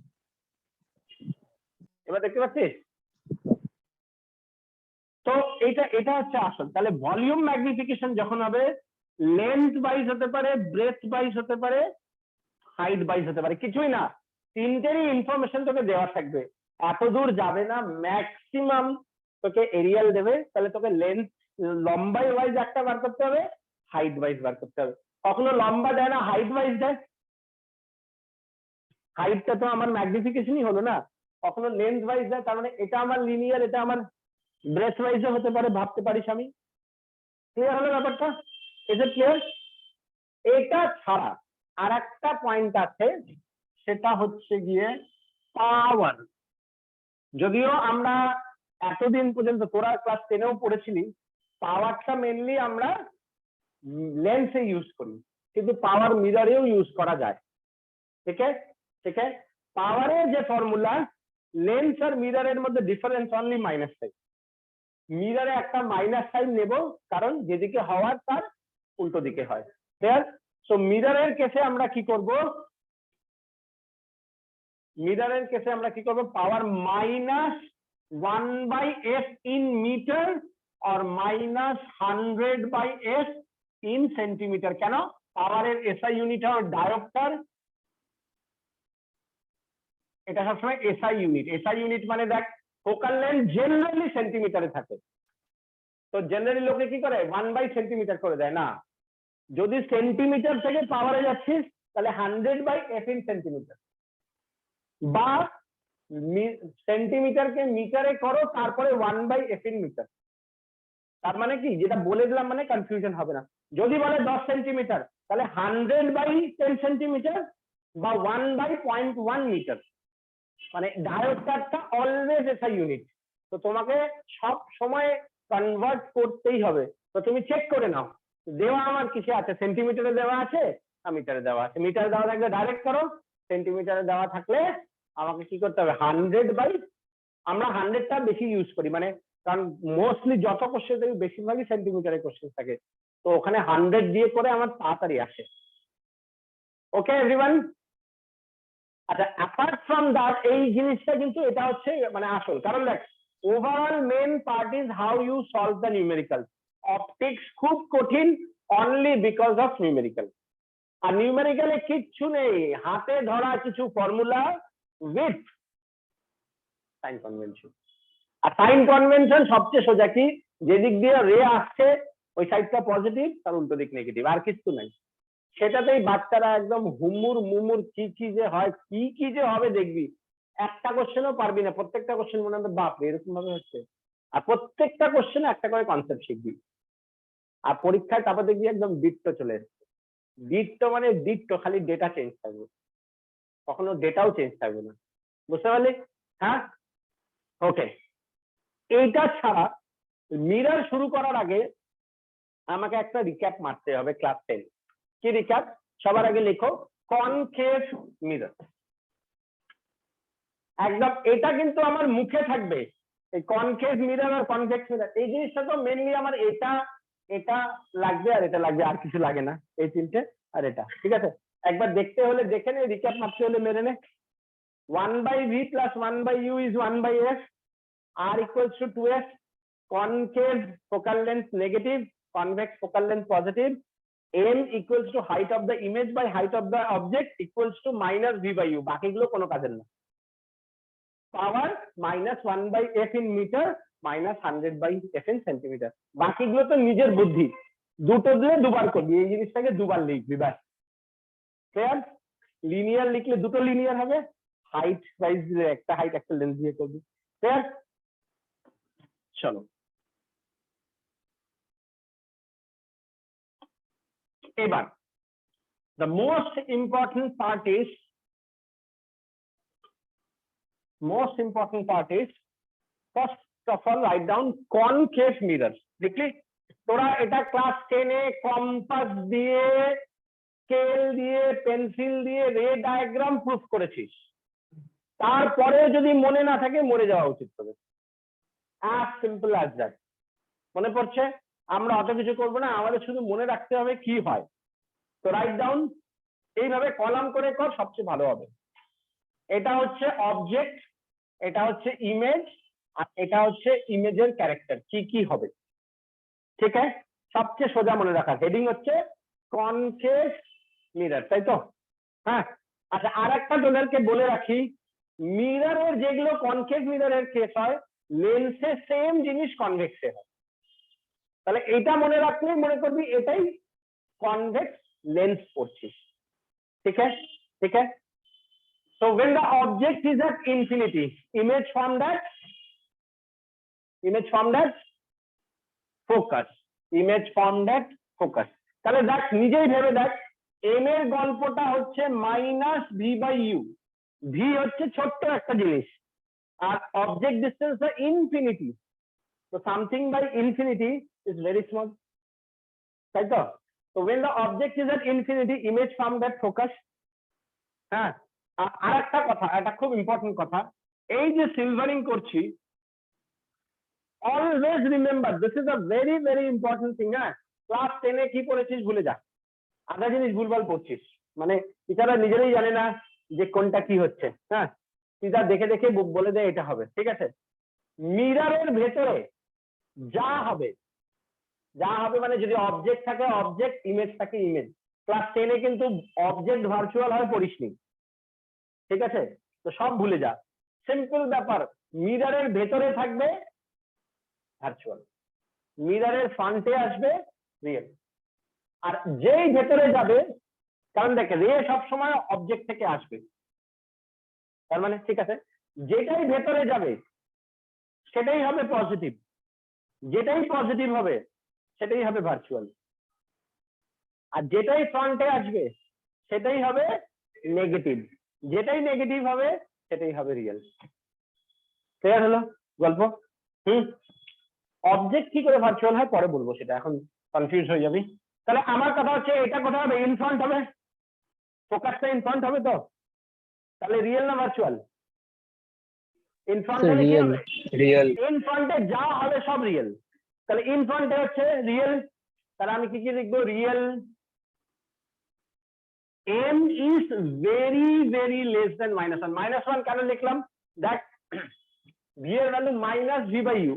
এবার দেখতে পাচ্ছিস? তো এটা এটা হচ্ছে আসল। তাহলে ভলিউম ম্যাগনিফিকেশন যখন হবে, লেন্থ ওয়াইজ হতে পারে, ব্রেথ ওয়াইজ হতে পারে, হাইট ওয়াইজ হতে পারে, কিছুই না, তিনটেরই ইনফরমেশন তোকে দেওয়া থাকবে। এত দূর যাবে না, ম্যাক্সিমাম তোকে এরিয়াল দেবে, তাহলে তোকে লেন্থ লম্বাই ওয়াইজ একটা বার করতে হবে, হাইট ওয়াইজ বার করতে হবে। কখনো লম্বা দেয় না, হাইট ওয়াইজ দেয়। হাইটটা তো আমার ম্যাগনিফিকেশনই হলো না, কখনো লেন্থ ওয়াইজ দেয়। তার মানে এটা আমার লিনিয়ার, এটা আমার ব্রেথ ওয়াইজও হতে পারে, ভাবতে পারিস আমি। ক্লিয়ার হলো ব্যাপারটা? এটা ক্লিয়ার? এটা ছাড়া আর একটা পয়েন্ট আছে, সেটা হচ্ছে গিয়ে পাওয়ার। যদিও আমরা এতদিন পর্যন্ত, তোরা ক্লাস 10-এও পড়েছিলি, পাওয়ারটা মেনলি আমরা লেন্সে ইউজ করি, কিন্তু পাওয়ার মিররেও ইউজ করা যায়। ঠিক আছে, ঠিক আছে। পাওয়ারের যে ফর্মুলা, লেন্স আর মিররের মধ্যে ডিফারেন্স অনলি মাইনাস সাইন। মিররে একটা মাইনাস সাইন নেব, কারণ যেদিকে হওয়ার তার উল্টো দিকে হয়। ক্লিয়ার? সো মিররের কেসে আমরা কি করব, মিররের কেসে আমরা কি করব, পাওয়ার -1/f ইন মিটার আর -100/f ইন সেন্টিমিটার। কেন? পাওয়ারের এসআই ইউনিট হয় ডায়োপ্টার, এটা সবসময় এসআই ইউনিট। এসআই ইউনিট মানে দেখ, ফোকাল লেন্থ জেনারেলি সেন্টিমিটারে থাকে, তো জেনারেলি লোকে কি করে 1/সেন্টিমিটার করে দেয় না, যদি সেন্টিমিটার থেকে পাওয়ারে যাচ্ছিস তাহলে 100/f ইন সেন্টিমিটার, বা সেন্টিমিটারকে মিটারে করো তারপরে 1/f ইন মিটার। তার মানে কি, যেটা বলে দিলাম মানে কনফিউশন হবে না। যদি বলে 10 সেন্টিমিটার তাহলে 100/10 সেন্টিমিটার বা 1/0.1 মিটার। মানে ডায়োস্টারটা অলওয়েজ এসআই ইউনিট, তো তোমাকে সব সময় কনভার্ট করতেই হবে। তো তুমি চেক করে নাও দেওয়া আমার কিসে আছে, সেন্টিমিটারে দেওয়া আছে না মিটারে দেওয়া আছে। মিটারে দেওয়া থাকলে ডাইরেক্ট করো, সেন্টিমিটারে দেওয়া থাকলে আমাকে কি করতে হবে 100/, আমরা 100টা বেশি ইউজ করি, মানে কারণ মোস্টলি যত কোশ্চেন দেখি বেশিরভাগই সেন্টিমিটারে কোশ্চেন থাকে, তো ওখানে 100 দিয়ে করে আমার তাড়াতাড়ি আসে। Okay everyone. আচ্ছা, অ্যাপার্ট ফ্রম দ্যাট এই জিনিসটা কিন্তু এটা হচ্ছে মানে আসল, কারণ দেখ overall main part is how you solve the numerical. Optics খুব কঠিন অনলি বিকজ অফ নিউমেরিক্যাল। আর নিউমেরিক্যালে কিচ্ছু নেই, হাতে ধরা কিছু ফর্মুলা উইথ সাইন কনভেনশন। আর সাইন কনভেনশন সবচেয়ে সোজা, কি যেদিক দিয়ে রে আসছে ওই সাইডটা পজিটিভ, তার উল্টো দিক নেগেটিভ, আর কিছু নাই। সেটাতেই বাচ্চারা একদম হুমুর মুমুর কি কি যে হয়, কি যে হবে দেখবি, একটা কোশ্চেনও পারবি না, প্রত্যেকটা কোশ্চেন মনে হবে বাপরে এরকম ভাবে হচ্ছে। আর প্রত্যেকটা কোশ্চেনে একটা করে কনসেপ্ট শিখবি, আর পরীক্ষায় তারপর দেখবি একদম ডিট্টো চলে এসছে। ডিট্টো মানে ডিট্টো, খালি ডেটা চেঞ্জ থাকবে, কখনো ডেটাও চেঞ্জ থাকবে না। বুঝতে পারলি? হ্যাঁ, ওকে। এইটা ছাড়া মিরর শুরু করার আগে আমাকে একটা রিক্যাপ মারতে হবে ক্লাস 10। কি রিক্যাপ? সবার আগে লিখো কনকেভ মিরর। একদম এটা কিন্তু আমার মুখে থাকবে, এই কনকেভ মিরর আর কনভেক্স মিরর, এই জিনিসটা তো মেনলি আমার এটা লাগবে আর এটা লাগবে, আর কিছু লাগে না, এই তিনটে আর এটা, ঠিক আছে? একবার দেখতে হলে দেখে নে, রিক্যাপ মারতে হলে মেরে নে। 1/v + 1/u is 1/f, r equals to 2f, concave focal length negative, convex focal length positive, m equals to height of the image by height of the object equals to -v/u, বাকিগুলো কোনো কাজের না। পাওয়ার -1/f in meter -100/f in centimetre, বাকিগুলো তো নিজের বুদ্ধি, দুটো দিয়ে দুবার করবি, এই জিনিসটাকে দুবার লিখবি ব্যাস। ক্লিয়ার? লিনিয়ার লিখলে দুটো লিনিয়ার হবে, হাইট ওয়াইজ একটা হাইট একটা লেন্থ দিয়ে করবি। ক্লিয়ার? চলো এবার the most important part is first of all write down concave mirror। দেখলি তোরা এটা ক্লাস 10 এ কম্পাস দিয়ে, স্কেল দিয়ে, পেন্সিল দিয়ে রে ডায়াগ্রাম প্রুফ করেছিস, তারপরে যদি মনে না থাকে মরে যাওয়া উচিত তোদের। as simple as that। মনে পড়ছে? আমরা অত কিছু করবো না, আমাদের শুধু মনে রাখতে হবে কি হয়। তো রাইট ডাউন, এইভাবে কলাম করে কর, সবচেয়ে ভালো হবে। এটা হচ্ছে অবজেক্ট, এটা হচ্ছে ইমেজ, আর এটা হচ্ছে ইমেজের ক্যারেক্টার কি কি হবে, ঠিক আছে? সবচেয়ে সোজা মনে রাখার হেডিং হচ্ছে কনকেভ মিরর, তাই তো? হ্যাঁ, আচ্ছা আর একটা তোদেরকে বলে রাখি, মিররের যেগুলো কনকেভ মিররের কেস হয়, লেন্সে সেম জিনিস কনভেক্সে হয়। তাহলে এটা মনে রাখলেই মনে করবি এটাই কনভেক্স লেন্স পড়ছিস, ঠিক আছে? ঠিক আছে। So when the object is at infinity, image formed at focus, image formed at focus। তাহলে দেখ নিজেই ভেবে দেখ, m এর গল্পটা হচ্ছে -v/u, v হচ্ছে ছোট্ট একটা জিনিস, আর অবজেক্ট ডিস্টেন্স ইনফিনিটি, তো something by infinity is very small, তাই তো? তো when the object is at infinity, image formed at focus। হ্যাঁ, আর একটা কথা, এটা খুব ইম্পর্টেন্ট কথা, এই যে সিলভারিং করছি, always remember this is a very very important thing. হ্যাঁ, ক্লাস 10 এ কি পড়েছিস ভুলে যা, আধা জিনিস ভুলভাল পড়ছিস, মানে টিচাররা নিজেরাই জানে না যে কোনটা কি হচ্ছে। হ্যাঁ, টিচার দেখে দেখে বলে দেয় এটা হবে, ঠিক আছে? মিররের ভেতরে যা হবে মানে যদি অবজেক্ট থাকে অবজেক্ট, ইমেজ থাকে ইমেজ। ক্লাস 10 এ কিন্তু অবজেক্ট ভার্চুয়াল হয় পড়িসনি, ঠিক আছে? তো সব ভুলে যা, সিম্পল ব্যাপার। মিররের ভেতরে থাকবে ভার্চুয়াল, মিররের ফ্রন্টে আসবে রিয়েল। আর যেই ভেতরে যাবে, কারণ দেখে রে সবসময় অবজেক্ট থেকে আসবে, তার মানে ঠিক আছে, যেটাই ভেতরে যাবে সেটাই হবে পজিটিভ, যেটাই পজিটিভ হবে সেটাই হবে ভার্চুয়াল, আর যেটাই ফ্রন্টে আসবে সেটাই হবে নেগেটিভ, যেটাই নেগেটিভ হবে সেটাই হবে রিয়েল। ক্লিয়ার হলো গল্প? অবজেক্ট কি করে ভার্চুয়াল হয় পরে বলবো, সেটা এখন কনফিউজ হয়ে যাবি। তাহলে আমার কথা হচ্ছে এটা কোথায় হবে, ইন ফ্রন্ট হবে, ফোকাসটা ইন ফ্রন্ট হবে, তো তাহলে রিয়েল না ভার্চুয়াল? ইন ফ্রন্ট হলে কি হবে? রিয়েল। ইন ফ্রন্টে যা হবে সব রিয়েল, তাহলে ইন ফ্রন্টে হচ্ছে রিয়েল, তাহলে আমি কি কি লিখবো, real m is very very less than -1। -1 কেন লিখলাম, দেখ v এর value minus v by u,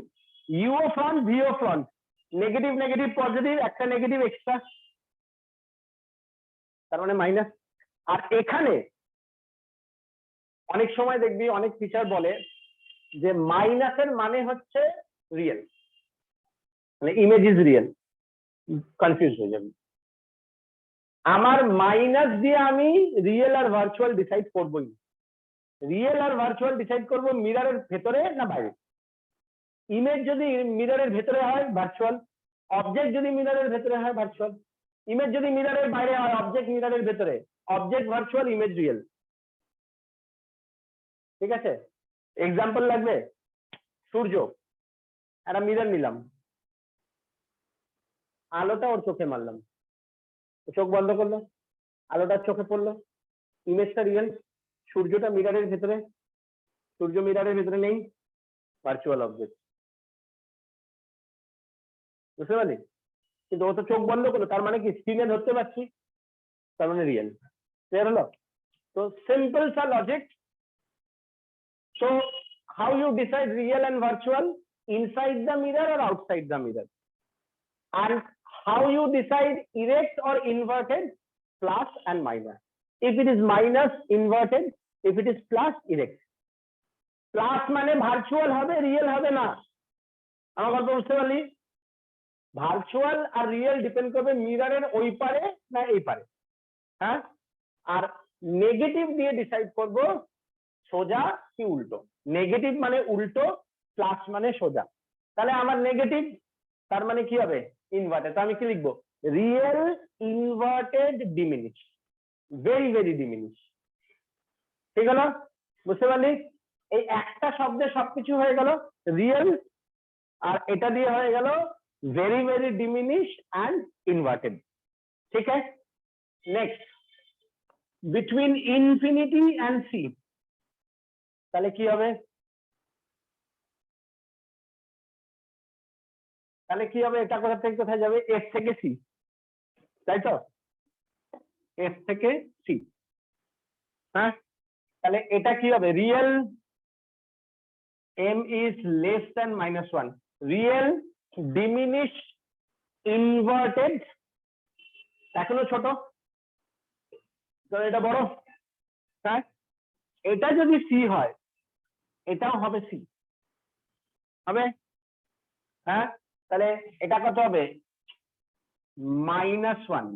u ও ফ্রন্ট v ও ফ্রন্ট, নেগেটিভ নেগেটিভ পজিটিভ, একটা নেগেটিভ এক্সট্রা, তার মানে মাইনাস। আর এখানে অনেক সময় দেখবি অনেক টিচার বলে যে মাইনাসের মানে হচ্ছে রিয়েল, মানে ইমেজ ইজ রিয়েল, কনফিউজ হয়ে যাবে। আমার মাইনাস দিয়ে আমি রিয়েল আর ভার্চুয়াল ডিসাইড করবোই, রিয়েল আর ভার্চুয়াল ডিসাইড করব মিররের ভেতরে না বাইরে। ইমেজ যদি মিররের ভেতরে হয় ভার্চুয়াল, অবজেক্ট যদি মিররের ভেতরে হয় ভার্চুয়াল, ইমেজ যদি মিররের বাইরে হয়, অবজেক্ট মিররের ভেতরে, অবজেক্ট ভার্চুয়াল, ইমেজ রিয়েল। ঠিক আছে, এক্সাম্পল লাগবে, সূর্য, একটা মিরর নিলাম, আলোটা ওর চোখে মারলাম, চোখ বন্ধ করলো, আলোটা চোখে পড়লো, ইমেজটা রিয়েল, সূর্যটা মিররের ভেতরে, সূর্য মিররের ভেতরে নেই, ভার্চুয়াল অবজেক্ট। বুঝতে পারলি? কিন্তু ও তো চোখ বন্ধ করলো, তার মানে কি স্ক্রিনে ধরতে পারছি, তার মানে রিয়েল। ক্লিয়ার হলো? তো সিম্পল সা logic. So how you decide real and virtual, inside the mirror or outside the mirror, and how you decide erect or inverted, plus and minus. If it is minus, inverted; if it is plus, erect. Plus মানে virtual হবে, real হবে না। আমার গল্প বুঝতে পারলি? Virtual আর real depend করবে মিররের ওই পারে না এই পারে, হ্যাঁ, আর নেগেটিভ দিয়ে ডিসাইড করব সোজা কি উল্টো। নেগেটিভ মানে উল্টো, প্লাস মানে সোজা। তাহলে আমার নেগেটিভ, তার মানে কি হবে ইনভার্টেড, তো আমি কি লিখবো, real inverted diminish, very very diminish. ঠিক হলো? বুঝতে পারলি? এই একটা শব্দে সবকিছু হয়ে গেল, রিয়েল আর এটা দিয়ে হয়ে গেল very very diminish and inverted. ঠিক আছে, next, between infinity and C, তাহলে কি হবে, তাহলে কি হবে, এটা কোথা থেকে কোথায় যাবে, এফ থেকে সি, তাই তো, এফ থেকে সি, হ্যাঁ, তাহলে এটা কি হবে, real m is less than -1, real diminish inverted, এখনো ছোট, তো এটা বড়, হ্যাঁ, এটা যদি সি হয় এটাও হবে সি, হবে, হ্যাঁ, তাহলে এটা কত হবে, -1,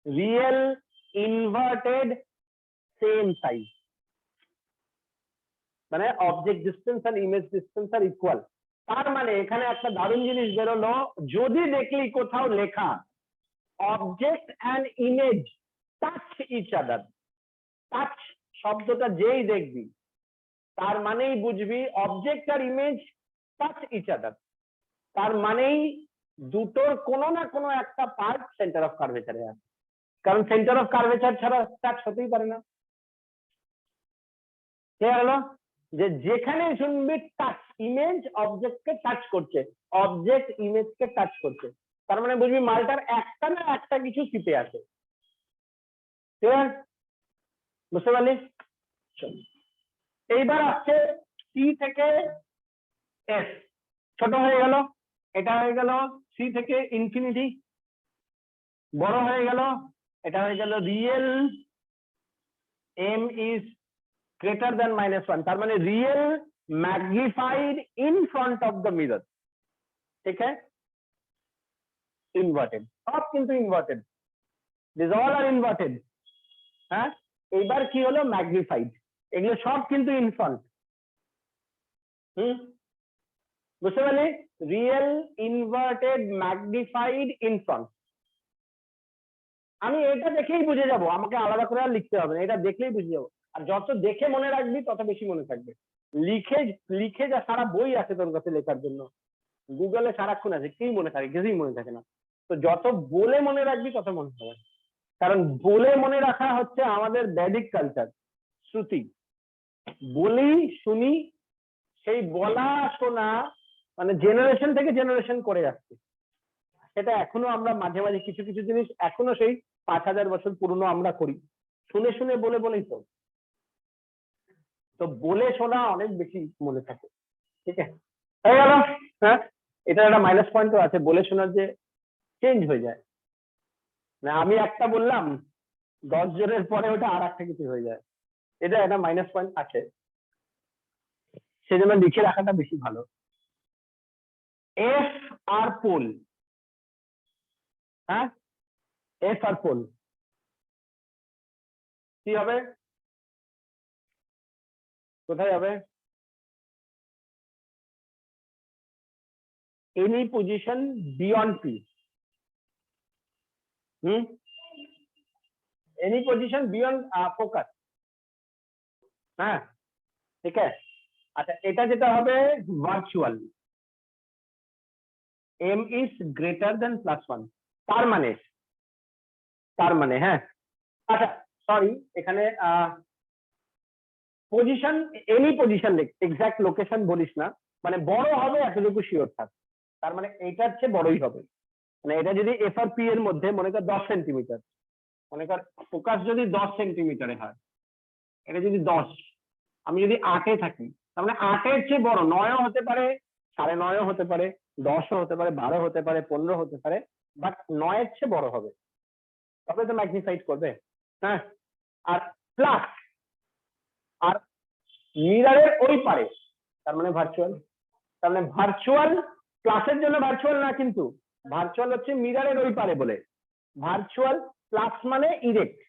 রিয়েল ইনভার্টেড সেম সাইজ, মানে অবজেক্ট ডিস্টেন্স আর ইমেজ ডিস্টেন্স আর ইকুয়াল। তার মানে এখানে একটা দারুণ জিনিস বেরোলো, যদি দেখলি কোথাও লেখা object and image touch each other, touch শব্দটা যেই দেখবি তার মানেই বুঝবি অবজেক্ট আর ইমেজ টাচ ইচ আদার, তার মানেই দুটোর কোনো না কোনো একটা পার্ট সেন্টার অফ কার্ভেচারে আছে, কারণ সেন্টার অফ কার্ভেচার ছাড়া টাচ হতেই পারে না। ক্লিয়ার হলো? যে যেখানে শুনবি টাচ, ইমেজ অবজেক্টকে টাচ করছে, অবজেক্ট ইমেজকে টাচ করছে, তার মানে বুঝবি মালটার একটা না একটা কিছু সিতে আছে। ক্লিয়ার? বুঝতে পারলি? এইবার আসছে সি থেকে এস, ছোট হয়ে গেল, এটা হয়ে গেল সি থেকে ইনফিনিটি, বড় হয়ে গেল, এটা হয়ে গেল real m is greater than -1, তার মানে real magnified in front of the mirror. ঠিক আছে, ইনভার্টেড, সব কিন্তু inverted, this all are inverted. হ্যাঁ, এবার কি হলো ম্যাগনিফাইড, এগুলো সব কিন্তু ইনফ্রন্ট। বুঝতে পারলি, রিয়েল, ইনভার্টেড, ম্যাগনিফাইড, ইনফ্রন্ট। আমি এটা দেখেই বুঝে যাব, আমাকে আলাদা করে আর লিখতে হবে না, এটা দেখলেই বুঝে যাবো। আর যত দেখে মনে রাখবি তত বেশি মনে থাকবে। লিখে লিখে যা সারা বই আছে তোর কাছে লেখার জন্য, গুগলে সারাক্ষণ আছে, কি মনে থাকে, কিছুই মনে থাকে না। তো যত বলে মনে রাখবি তত মনে হবে, কারণ বলে মনে রাখা হচ্ছে আমাদের বৈদিক কালচার, শ্রুতি। বলি শুনি, সেই বলা শোনা মানে জেনারেশন থেকে জেনারেশন করে আসছে। সেটা এখনো আমরা মাঝে মাঝে কিছু কিছু জিনিস এখনো সেই 5000 বছর পুরনো আমরা করি, শুনে শুনে বলে বলেই তো। তো বলে শোনা অনেক বেশি মনে থাকে। ঠিক আছে, হয়ে গেল। হ্যাঁ, এটা একটা মাইনাস পয়েন্টও আছে, বলে শোনার যে চেঞ্জ হয়ে যায়, না আমি একটা বললাম 10 জনের পরে ওটা আর একটা কিছু হয়ে যায়, এটা একটা মাইনাস পয়েন্ট আছে, সেজন্য লিখে রাখাটা বেশি ভালো। এফ আর পোল, হ্যাঁ এফ আর পোল কি হবে, কোথায় হবে? Any position beyond P. Any position beyond focus. হ্যাঁ, ঠিক আছে। আচ্ছা, এটা যেটা হবে virtual, m is greater than +1, তার মানে হ্যাঁ। আচ্ছা সরি, এখানে position, any position exact location বলিস না, মানে বড় হবে এতটুকু শিওর থাক, তার মানে এটার চেয়ে বড়ই হবে। মানে এটা যদি এফ আর পি এর মধ্যে মনে কর 10 সেন্টিমিটার, মনে কর ফোকাস যদি 10 সেন্টিমিটারে হয়, এটা যদি 10, আমি যদি 8-এ থাকি, তার মানে 8-এর চেয়ে বড়, 9ও হতে পারে, 9.5ও হতে পারে, 10ও হতে পারে, 12 হতে পারে, 15 হতে পারে, বাট 9-এর চেয়ে বড় হবে, তবে তো ম্যাগনিফাইড করবে। হ্যাঁ, আর প্লাস, আর মিররের ওই পারে, তার মানে ভার্চুয়াল। তার মানে ভার্চুয়াল, প্লাসের জন্য ভার্চুয়াল না, কিন্তু ভার্চুয়াল হচ্ছে মিররের ওই পারে বলে, ভার্চুয়াল প্লাস মানে ইরেক্ট,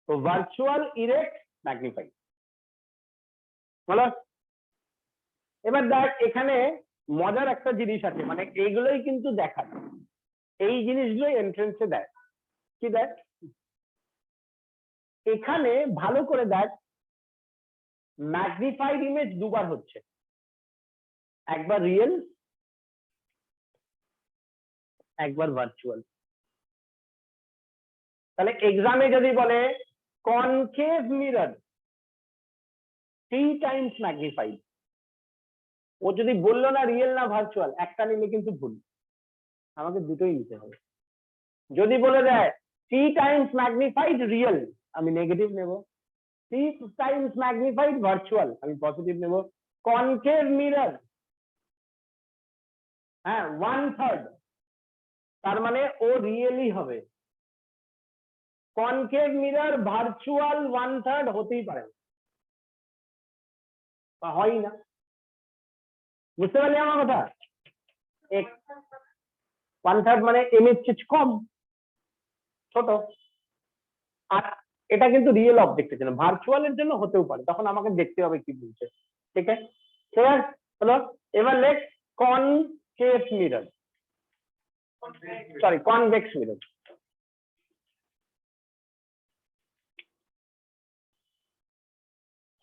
তো ভার্চুয়াল ইরেক্ট ম্যাগনিফাইড। বলো, এবার দেখ এখানে মজার একটা জিনিস আছে, মানে এইগুলোই কিন্তু দেখায়, এই জিনিসগুলোই এন্ট্রেন্সে দেয়। কি দেখ এখানে ভালো করে দেখ, ম্যাগনিফাইড ইমেজ দুবার হচ্ছে, একবার রিয়েল, একবার ভার্চুয়াল। তাহলে এক্সামে যদি বলে কনকেভ মিরর 3 টাইমস ম্যাগনিফাইড, ও যদি বললো না রিয়েল না ভার্চুয়াল, একটা নিলে কিন্তু ভুল, আমাকে দুটোই নিতে হবে। যদি বলে দেয় 3 টাইমস ম্যাগনিফাইড রিয়েল, আমি নেগেটিভ নেব, 3 টাইমস ম্যাগনিফাইড ভার্চুয়াল, আমি পজিটিভ নেব। কনকেভ মিরর, হ্যাঁ 1/3, তার মানে ও রিয়েলই হবে। কনকেভ মিরর ভার্চুয়াল 1/3 হতেই পারে না, হয় না। বুঝতে পারলি আমার কথা? 1/3 মানে এম এর চেয়ে কম, ছোট। আর এটা কিন্তু রিয়েল অবজেক্টের জন্য, ভার্চুয়ালের জন্য হতেও পারে, তখন আমাকে দেখতে হবে কি বলছে। ঠিক আছে, ক্লিয়ার হলো? এবার লেখ concave mirror, sorry convex mirror.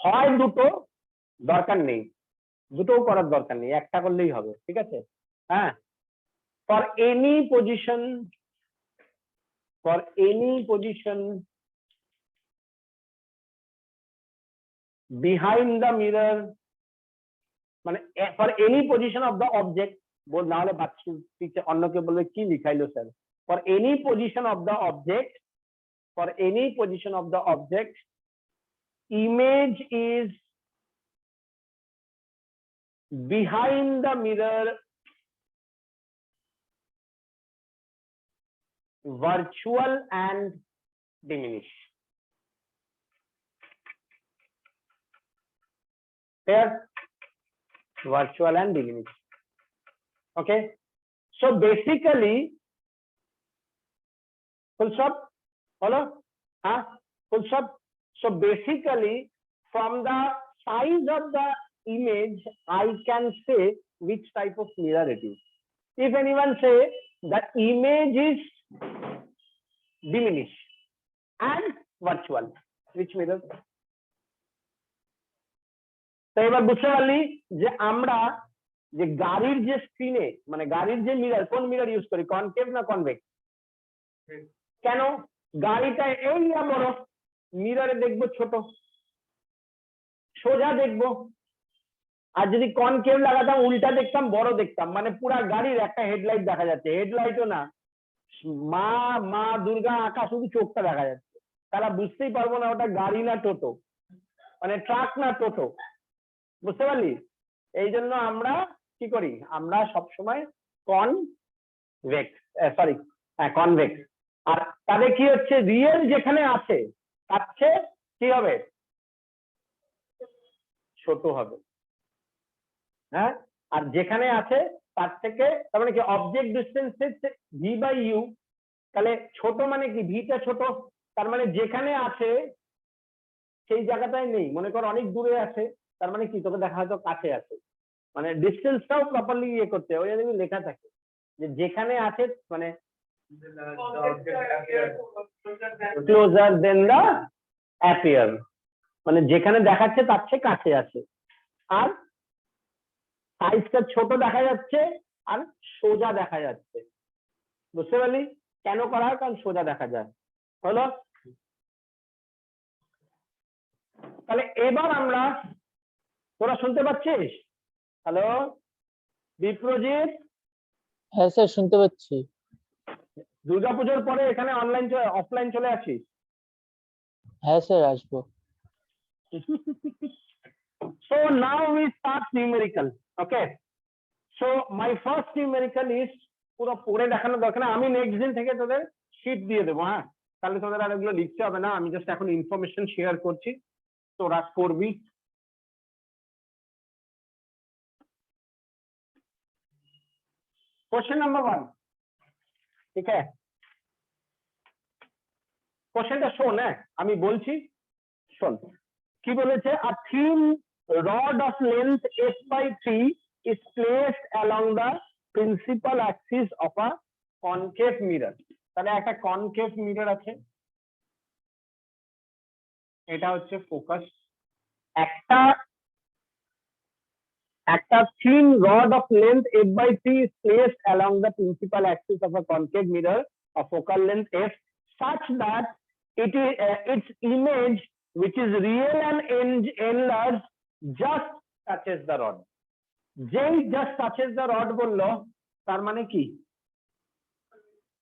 হয় দুটো, দরকার নেই, দুটোও করার দরকার নেই, একটা করলেই হবে। ঠিক আছে, হ্যাঁ। For any position, behind the mirror, মানে for any position of the object, বল না হলে বাচ্চা টিচার অন্যকে বলবে কি লিখাইলো sir. For any position of the object, image is behind the mirror, virtual and diminish. Fair? Virtual and diminish. Okay, so basically full stop হলো full stop so basically from the size of the image I can say which type of mirror it is. If anyone say the image is diminished and virtual, which mirror? তো এবার বুঝতে পারলি যে আমরা যে গাড়ির যে স্ক্রিনে মানে গাড়ির যে মিরর কোন মিরর ইউজ করি কনকেভ না কনভেক্স কেন গাড়িটা এই বড় মিররে দেখবো ছোট সোজা দেখবো আর যদি কনকেভ লাগাতাম উল্টা দেখতাম বড় দেখতাম মানে পুরা গাড়ির একটা হেডলাইট দেখা যাচ্ছে হেডলাইটও না মা মা দুর্গা আঁকা শুধু চোখটা দেখা যাচ্ছে তারা বুঝতেই পারবো না ওটা গাড়ি না টোটো মানে ট্রাক না টোটো বুঝতে পারলি এই জন্য আমরা কি করি আমরা সবসময় কনভেক্স আর তাদের কি হচ্ছে রিয়েল যেখানে আছে তার চেয়ে কি হবে ছোট হবে হ্যাঁ আর যেখানে আছে তার থেকে তার মানে কি object distance V by U তাহলে ছোট মানে কি ভিটা ছোট তার মানে যেখানে আছে সেই জায়গাটায় নেই মনে কর অনেক দূরে আছে তার মানে কি তোকে দেখা হয়তো কাছে আছে মানে ডিস্টেন্সটাও প্রপারলি ইয়ে করতে ওই জন্য লেখা থাকে যে যেখানে আছে মানে ক্লোজার দেন দা অ্যাপিয়ার মানে যেখানে দেখাচ্ছে তার চেয়ে কাছে আছে আর সাইজটা ছোট দেখা যাচ্ছে আর সোজা দেখা যাচ্ছে বুঝতে পারলি কেন করা হয় কারণ সোজা দেখা যায় হলো তাহলে এবার আমরা তোরা শুনতে পাচ্ছিস হ্যালো বিপ্রজিৎ হ্যাঁ স্যার শুনতে পাচ্ছি দুর্গাপুজোর পরে এখানে অনলাইন অফলাইন চলে আসিস হ্যাঁ স্যার আসবো so now we start numerical okay so my first numerical is পুরো পড়ে দেখানো দরকার না আমি নেক্সট দিন থেকে তোদের শীট দিয়ে দেবো হ্যাঁ তাহলে তোদের আর এগুলো লিখতে হবে না আমি জাস্ট এখন ইনফরমেশন শেয়ার করছি তোরা করবি क्वेश्चन नंबर 1 ठीक है क्वेश्चनটা শোন হ্যাঁ আমি বলছি শোন কি বলেছে a thin rod of length f/3 is placed along the principal axis of a concave mirror তাহলে একটা concave mirror আছে এটা হচ্ছে ফোকাস একটা thin rod of length f/3 is placed along the principal axis of a concave mirror of focal length f such that it is its image which is real and enlarged just touches the rod যেই just touches the rod বললো তার মানে কি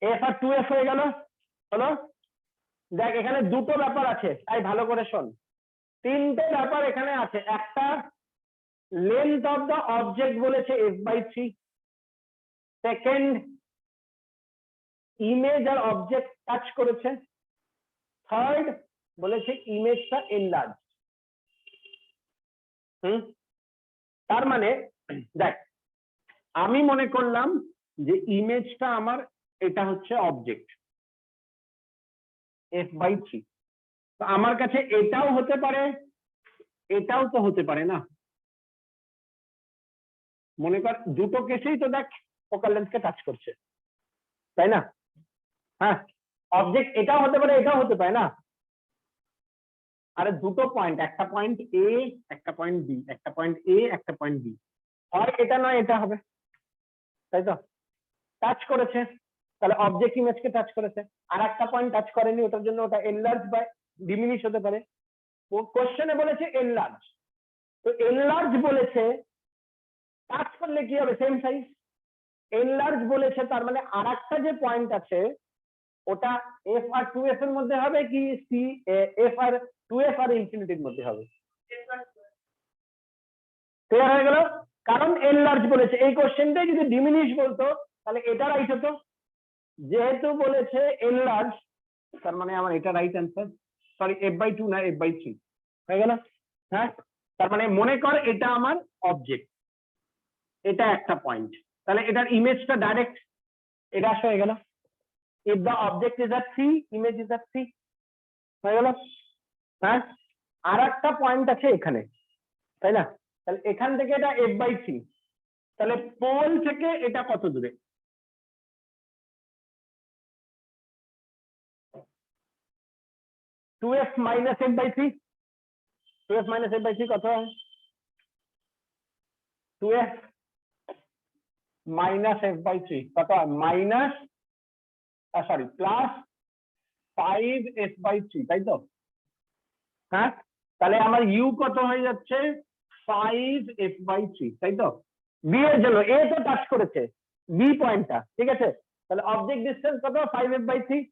f আর 2f হয়ে গেল হলো দেখ এখানে দুটো ব্যাপার আছে তাই ভালো করে শোন তিনটে ব্যাপার এখানে আছে একটা length of the object বলেছে f/3 সেকেন্ড ইমেজ আর অবজেক্ট টাচ করেছে থার্ড বলেছে ইমেজটা এনলার্জ তার মানে দেখ আমি মনে করলাম যে ইমেজটা আমার এটা হচ্ছে অবজেক্ট f/3 তো আমার কাছে এটাও হতে পারে এটাও তো হতে পারে না মনে কর দুটো কেসেই তো দেখ ফোকাল লেন্থকে টাচ করছে তাই না হ্যাঁ অবজেক্ট এটাও হতে পারে এটাও হতে পারে না আরে দুটো পয়েন্ট একটা পয়েন্ট এ একটা পয়েন্ট বি একটা পয়েন্ট এ একটা পয়েন্ট বি হয় এটা নয় এটা হবে তাই তো টাচ করেছে তাহলে অবজেক্ট ইমেজকে টাচ করেছে আর একটা পয়েন্ট টাচ করেনি ওটার জন্য ওটা এনলার্জ বা ডিমিনিশ হতে পারে কোশ্চেনে বলেছে এনলার্জ তো এনলার্জ বলেছে টাচ করলে কি হবে সেম সাইজ এনলার্জ বলেছে তার মানে আরেকটা যে পয়েন্ট আছে ওটা f আর 2f এর মধ্যে হবে কি সি f আর 2f আর ইনফিনিটির মধ্যে হবে ক্লিয়ার হয়ে গেল কারণ এনলার্জ বলেছে এই কোশ্চেনটাই যদি ডিমিনিশ বলতো তাহলে এটা রাইট হতো যেহেতু বলেছে এনলার্জ তার মানে আমার এটা রাইট অ্যান্সার সরি f/2 না f/3 হয়ে গেল হ্যাঁ তার মানে মনে কর এটা আমার অবজেক্ট এটা একটা পয়েন্ট তাহলে এটার ইমেজটা ডাইরেক্ট এটা হয়ে গেল if the object is at 3, image is at 3 হয়ে গেল। হ্যাঁ, আর একটা পয়েন্ট আছে এখানে, তাই না? তাহলে এখান থেকে এটা f/3, তাহলে পোল থেকে এটা কত দূরে? Two F minus f/3, 2f minus f/3 কত হয়? 2f মাইনাস f/3 কত হয়? মাইনাস সরি প্লাস 5f/3, তাই তো? হ্যাঁ, তাহলে আমার ইউ কত হয়ে যাচ্ছে? 5f/3, তাই তো? বি এর জন্য এ তো টাচ করেছে বি পয়েন্টটা, ঠিক আছে? তাহলে অবজেক্ট ডিসটেন্স কত? 5f/3।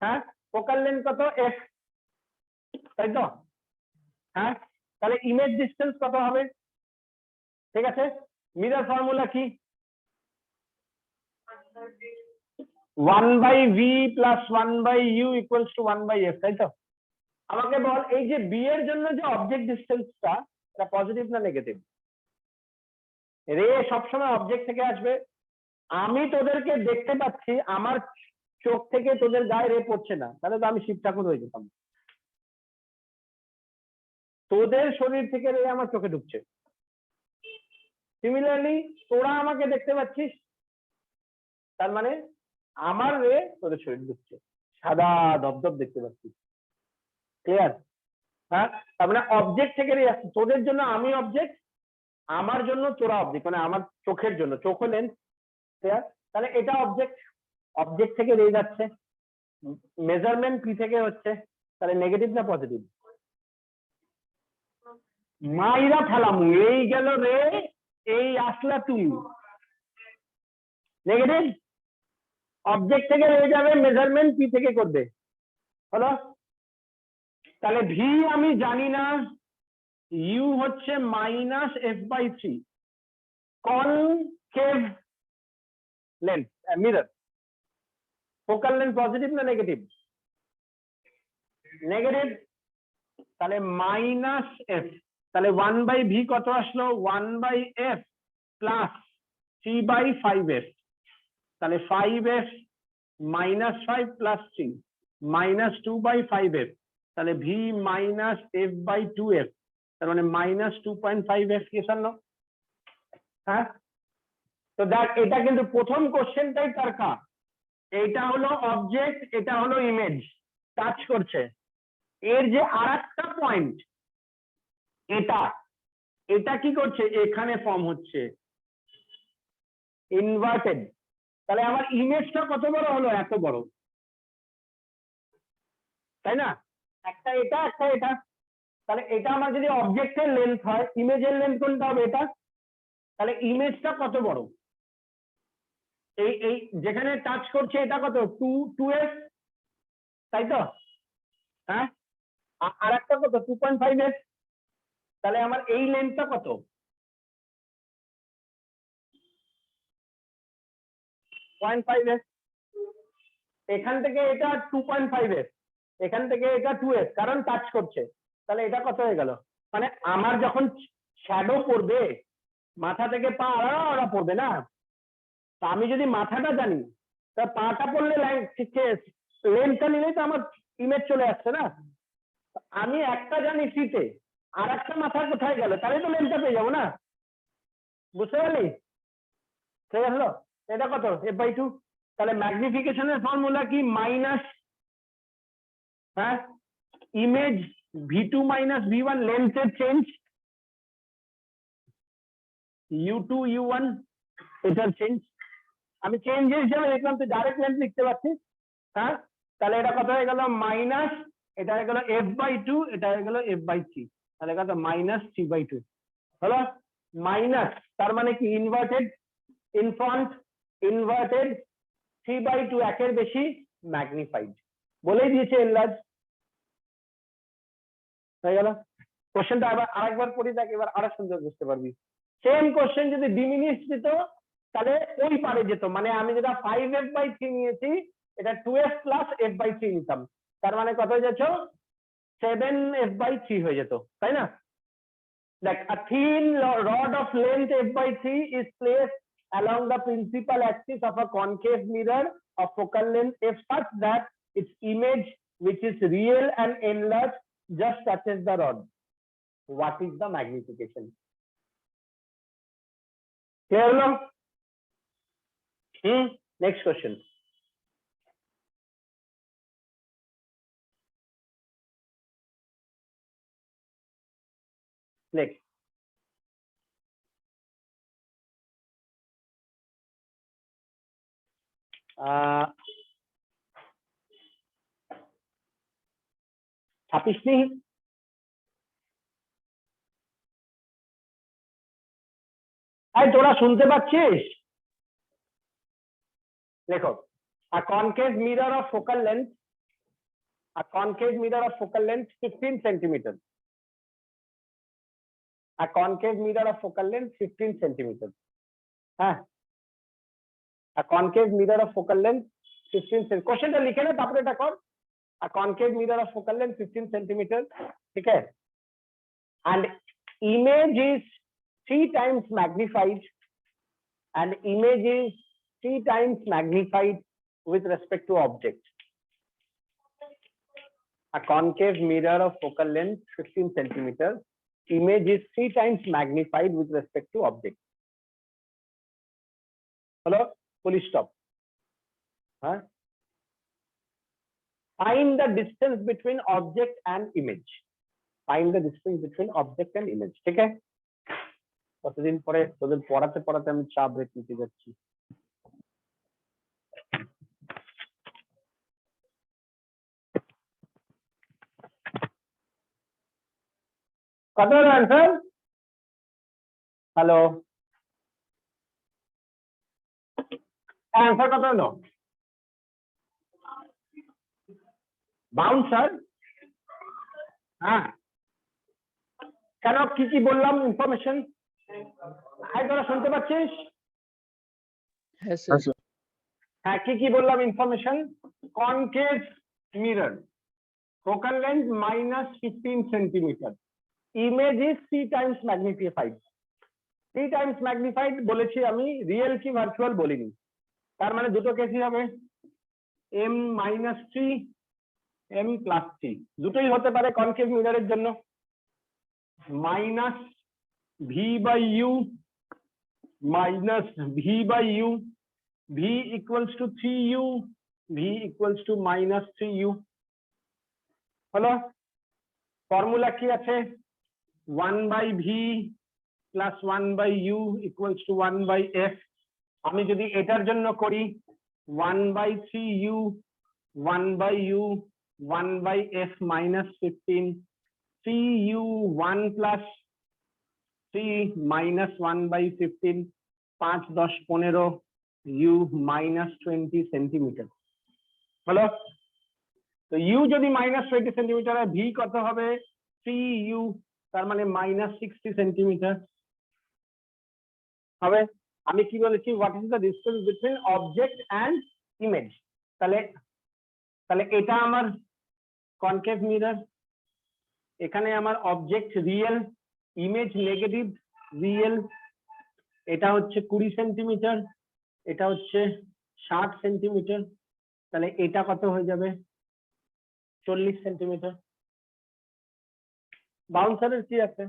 হ্যাঁ, ফোকাল লেন্থ কত? f, তাই তো? হ্যাঁ, তাহলে ইমেজ ডিসটেন্স কত হবে? ঠিক আছে, মিরর ফর্মুলা কি? 1/v plus 1/u equals to 1/f, তাই তো? আমাকে বল এই যে বি এর জন্য যে অবজেক্ট ডিসটেন্সটা, এটা পজিটিভ না নেগেটিভ? রে সবসময় অবজেক্ট থেকে আসবে। আমি তোদেরকে দেখতে পাচ্ছি, আমার চোখ থেকে তোদের গায়ে রে পড়ছে না, তাহলে তো আমি শিব ঠাকুর হয়ে যেতাম। তোদের শরীর থেকে রে আমার চোখে ঢুকছে। সিমিলারলি তোরা আমাকে দেখতে পাচ্ছিস, তার মানে আমার রে তোদের শরীর ঢুকছে, সাদা দপদপ দেখতে পাচ্ছিস। ক্লিয়ার? হ্যাঁ, তার মানে অবজেক্ট থেকে রে আসছে। তোদের জন্য আমি অবজেক্ট, আমার জন্য তোরা অবজেক্ট, মানে আমার চোখের জন্য চোখ লেন্স। ক্লিয়ার? তাহলে এটা অবজেক্ট, অবজেক্ট থেকে রে যাচ্ছে, মেজারমেন্ট পি থেকে হচ্ছে, তাহলে নেগেটিভ না পজিটিভ? মাইরা ফেলামু, এই গেল রে, এই আসলা তুমি, নেগেটিভ। অবজেক্ট থেকে রে যাবে, মেজারমেন্ট পি থেকে করবে, হলো? তাহলে ভি আমি জানি না, ইউ হচ্ছে minus f/3, concave lens mirror, focal length positive না নেগেটিভ? নেগেটিভ। তাহলে মাইনাস এফ, তাহলে 1/v কত আসলো? 1/f প্লাস 3/5f, তাহলে 5f minus 5 plus 3 minus 2/5f, তাহলে v মাইনাস f/2f, তার মানে মাইনাস 2.5f কি জানো? হ্যাঁ, তো দেখ এটা কিন্তু প্রথম কোশ্চেনটাই তারকা, এইটা হলো অবজেক্ট, এটা হলো ইমেজ, টাচ করছে। এর যে আরেকটা পয়েন্ট, এটা এটা কি করছে? এখানে ফর্ম হচ্ছে ইনভার্টেড। তাহলে আমার ইমেজটা কত বড় হলো? এত বড়, তাই না? একটা এটা, একটা এটা। তাহলে এটা আমার যদি অবজেক্টের লেন্থ হয়, ইমেজের লেন্থ কোনটা হবে? এটা। তাহলে ইমেজটা কত বড়? এই এই যেখানে টাচ করছে এটা কত? 2f, তাই তো? হ্যাঁ, আর একটা কত? 2.5f। তাহলে আমার এই লেন্থটা কত? 0.5f। এখান থেকে এটা 2.5f, এখান থেকে এটা 2f, কারণ টাচ করছে। তাহলে এটা কত হয়ে গেল? মানে আমার যখন শ্যাডো পড়বে, মাথা থেকে পা আড়া পড়বে না? তা আমি যদি মাথাটা জানি, তা পাটা পড়লে লেন্থটা নিলেই তো আমার ইমেজ চলে আসছে না? আমি একটা জানি সিটে, আর একটা মাথা কোথায় গেল, তাহলে তো লেন্থটা পেয়ে যাবো না? বুঝতে পারলি? ঠিক আছে, এটা কত? f/2। তাহলে ম্যাগনিফিকেশনের ফর্মুলা কি? মাইনাস, হ্যাঁ, ইমেজ v2 মাইনাস v1, লেন্থের চেঞ্জ u2 u1, এটার চেঞ্জ। আমি চেঞ্জের হিসেবে দেখলাম, তুই ডাইরেক্ট লেন্থ লিখতে পারছিস। হ্যাঁ, তাহলে এটা কত হয়ে গেল? মাইনাস, এটা হয়ে গেল f/2, এটা হয়ে গেল f/3, তাহলে কত? মাইনাস 3/2 হলো। মাইনাস তার মানে কি? ইনভার্টেড, ইন ফ্রন্ট ইনভার্টেড, 3/2 একের বেশি ম্যাগনিফাইড, বলেই দিয়েছে এনলার্জ। হয়ে গেল। কোশ্চেনটা আবার আরেকবার পড়ি দেখ, এবার আরো সুন্দর বুঝতে পারবি। সেম কোশ্চেন যদি ডিমিনিশ দিত, তাহলে ওই পারে যেত, মানে আমি যেটা 5f/3 নিয়েছি, এটা 2f প্লাস f/3 নিতাম, তার মানে কত হয়ে যাচ্ছে? 7f/3 হয়ে যেত, তাই না? দেখ, a thin rod of length f/3 is placed along the principal axis of a concave mirror of focal length f such that its image, which is real and enlarged, just touches the rod. What is the magnification? Clear now? Next question. Next. ছাপিস নি? এই তোরা শুনতে পাচ্ছিস? দেখো, a concave mirror of focal length, 15 centimeters. A concave mirror of focal length 15 centimeters. A concave mirror of focal length 15 centimeters. क्वेश्चनটা লিখে নে, তারপরে এটা কর। A concave mirror of focal length 15 centimeters. ठीक है? And image is 3 times magnified, and image is 3 times magnified with respect to object. A concave mirror of focal length 15 centimeters. Image is 3 times magnified with respect to object. Hello? Full stop. Find the distance between object and image. Find the distance between object and image. ठीक है? কতদিন পরে তোদের পড়াতে পড়াতে আমি চা break নিতে যাচ্ছি। কত হলো অ্যান্সার? হ্যালো, অ্যান্সার কত হলো? বাউন্সার? হ্যাঁ, কেন কি কি বললাম ইনফরমেশন? তোরা শুনতে পাচ্ছিস? হ্যাঁ স্যার। হ্যাঁ, কি কি বললাম information? Concave mirror, focal length minus 15 centimeter, image is 3 times magnified. 3 times magnified বলেছি আমি, রিয়েল কি ভার্চুয়াল বলিনি। তার মানে দুটো কেসই হবে, m minus 3, m plus 3, দুটোই হতে পারে কনকেভ মিররের জন্য। Minus v by u minus v by u, v equals to 3u, v equals to minus 3u. হলো? ফর্মুলা কি আছে? 1 by v plus 1 by u equals to 1 by f. আমি যদি এটার জন্য করি 1 by 3u, 1 by u, 1 by f minus 15, 3u 1 plus 3 minus 1 by 15, 5 10 15, u minus 20 centimetre. হলো? তো u যদি মাইনাস 20 সেন্টিমিটার হয়, v কত হবে? 3u, তার মানে মাইনাস 60 সেন্টিমিটার হবে। আমি কি বলেছি? What is the distance between object and image. তাহলে এটা আমার কনকেভ মিরর, এখানে আমার object real, image negative, real. এটা হচ্ছে 20 সেন্টিমিটার, এটা হচ্ছে 60 সেন্টিমিটার। তাহলে এটা কত হয়ে যাবে? 40 সেন্টিমিটার। বাউন্সারের কি আছে?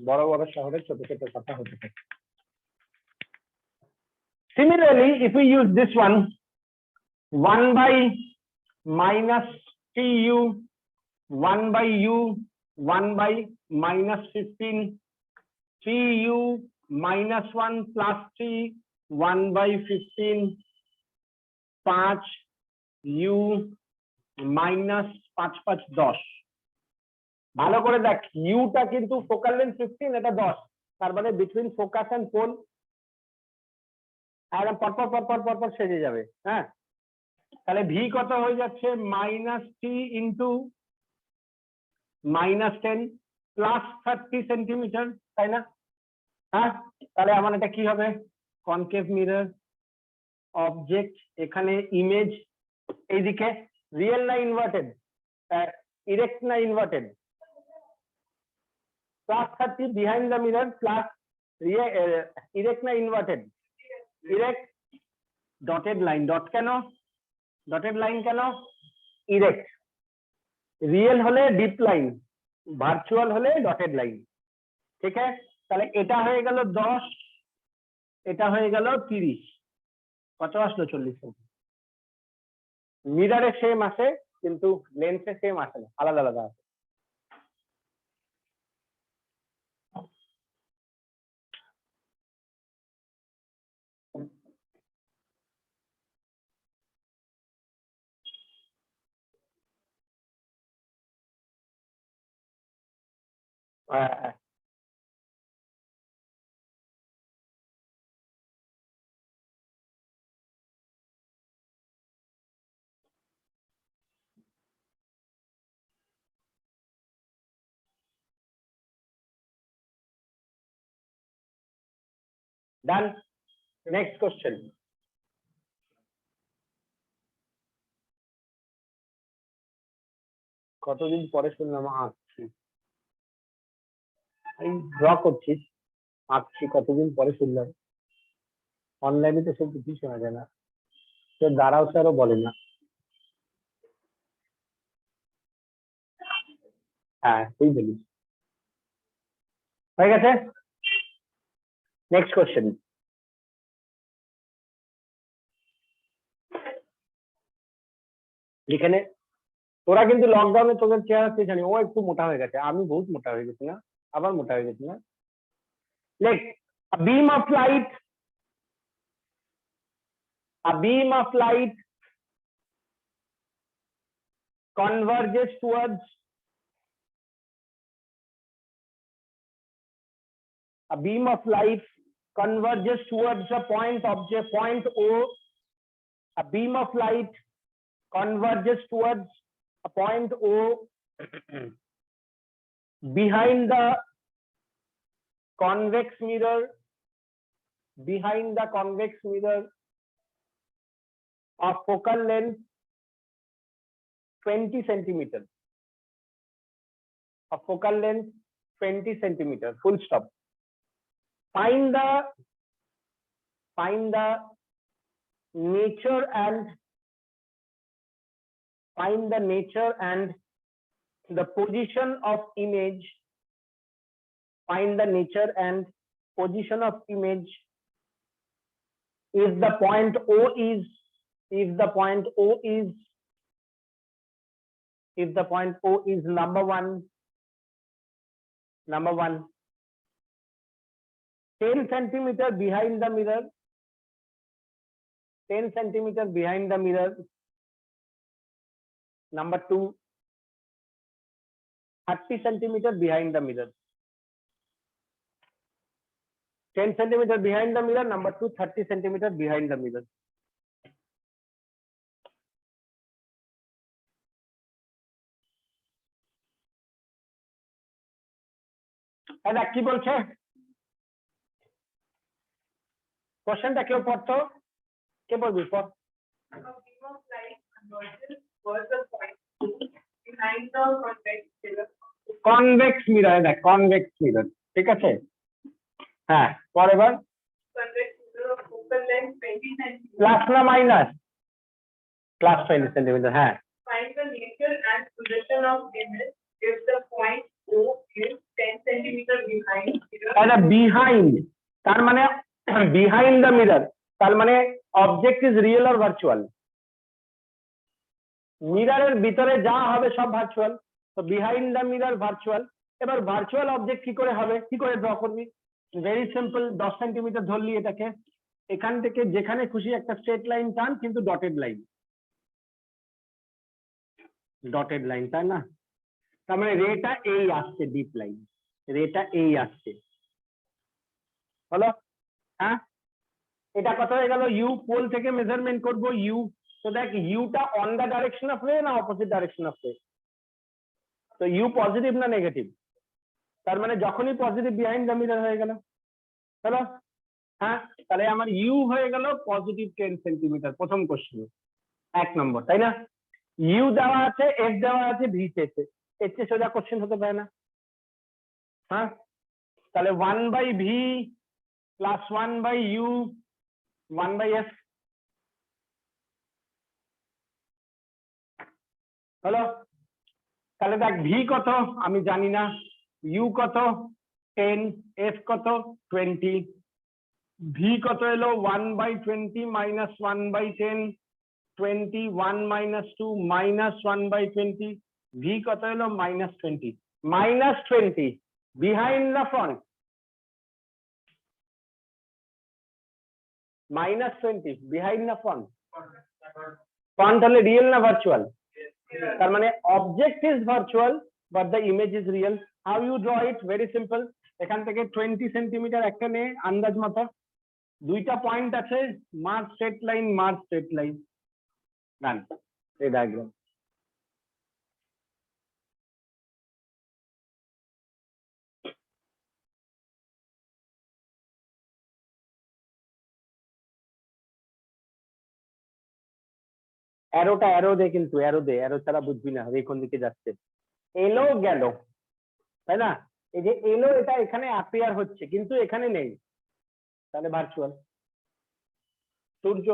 বড় বড় শহরে ছোট ছোট কথা হতে থাকে। Similarly, if we use this one, 1 by minus 3u, 1 by u, 1 by minus 15, 3u minus 1 plus 3, 1 by 15, 5u minus 5 5 10। ভালো করে দেখ, ইউটা কিন্তু ফোকাল লেন্থ 15, এটা 10, তার মানে বিটুইন ফোকাস এন্ড পোল একদম পরপর সেজে যাবে। হ্যাঁ, তাহলে ভি কত হয়ে যাচ্ছে? Minus 3 into minus 10 plus 30 centimetre, তাই না? হ্যাঁ, তাহলে আমার এটা কি হবে? কনকেভ মিরর, অবজেক্ট, এখানে ইমেজ, এইদিকে রিয়েল না ইনভার্টেড? ইরেক্ট না inverted? +30 behind the mirror plus erect না inverted? Erect. Dotted line, dot কেন? ডটেড লাইন কেন? ইরেক্ট। রিয়েল হলে ডিপ লাইন, ভার্চুয়াল হলে ডটেড লাইন। ঠিক আছে, তাহলে এটা হয়ে গেল 10, এটা হয়ে গেল 30, কত আসলো? 40। মিররে সেম আসে কিন্তু লেন্সে সেম আসে না, আলাদা আলাদা আসে। ডান। Next question. কতদিন পরে শুনলাম আঁকছি, এই ড্র করছিস, আঁকছি, কতদিন পরে শুনলাম। অনলাইনে তো সব কিছুই শোনা যায় না, তো দাঁড়াও স্যারও বলে না। হ্যাঁ তুই বলিস। হয়ে গেছে। Next question. এখানে তোরা কিন্তু লকডাউনে তোদের চেহারা তুই জানি, ও একটু মোটা হয়ে গেছে, আমি বহুত মোটা হয়ে গেছি না, আবার মোটা হয়ে গেছি না। Next, a beam of light, a beam of light converges towards a beam of light converges towards a point object, point O. A beam of light converges towards a point O behind the convex mirror, behind the convex mirror of focal length 20 centimeter, of focal length 20 centimeter, full stop. Find the nature and the position of image. Find the nature and position of image if the point O is number one 10 centimeter behind the mirror, 10 centimeter behind the mirror. Number two, 30 centimeter behind the mirror. 10 centimeter behind the mirror. Number two, 30 centimeter behind the mirror. এটা কি বলছে? কোশ্চেনটা কেউ পড়তো? কে বলবি পড়। Convex mirror, দেখ convex mirror, ঠিক আছে। হ্যাঁ পরে এবার প্লাস না মাইনাস? Plus 20 centimetre. হ্যাঁ Find the nature and position of image if the point O is 10 centimeter behind mirror. এটা বিহাইন্ড, তার মানে বিহাইন্ড দ্য মিরর, তার মানে object is real or virtual? মিররের ভিতরে যা হবে সব ভার্চুয়াল, তো বিহাইন্ড দ্য মিরর ভার্চুয়াল। এবার ভার্চুয়াল অবজেক্ট কি করে হবে, কি করে ড্র করবি? ভেরি সিম্পল, 10 সেন্টিমিটার ধরলি এটাকে, এখান থেকে যেখানে খুশি একটা স্ট্রেট লাইন টান, কিন্তু ডটেড লাইন, ডটেড লাইন, তাই না? তার মানে রেটা এই আসছে, ডিপ লাইন, রেটা এই আসছে, হলো? হ্যাঁ এটা কত হয়ে গেল? ইউ পোল থেকে মেজারমেন্ট করব ইউ, তো দেখ ইউটা on the direction of ray না অপোজিট ডাইরেকশন অফ রে? তো ইউ পজিটিভ না নেগেটিভ? তার মানে যখনই পজিটিভ বিহাইন্ড দ্য মিরর হয়ে গেল, হলো? হ্যাঁ তাহলে আমার ইউ হয়ে গেল পজিটিভ 10 সেন্টিমিটার, প্রথম কোশ্চেন 1 নম্বর, তাই না? ইউ দেওয়া আছে, এফ দেওয়া আছে, ভি চেয়েছে, এর চেয়ে সোজা কোশ্চেন হতে পারে না। হ্যাঁ, তাহলে 1/v প্লাস 1/u 1/f হলো। তাহলে দেখ ভি কত আমি জানি না, ইউ কত 10, এফ কত 20, ভি কত এলো 1/20 মাইনাস 1/10, 21 মাইনাস 2 মাইনাস 1/20, ভি কত এলো -20, -20 behind the front, -20 behind the front. Front হলে রিয়েল না ভার্চুয়াল? তার মানে object is virtual but the image is real. How you draw it? Very simple. এখান থেকে 20 সেন্টিমিটার একটা নে আন্দাজ মতো, দুইটা পয়েন্ট আছে, mark straight line, mark straight line, done. এই ডায়াগ্রাম অ্যারোটা অ্যারো দে, কিন্তু অ্যারো দে, অ্যারো ছাড়া বুঝবি না এই কোন দিকে যাচ্ছে। এলো গেল, তাই না? এই যে এলো এটা এখানে অ্যাপিয়ার হচ্ছে কিন্তু এখানে নেই, তাহলে ভার্চুয়াল। সূর্য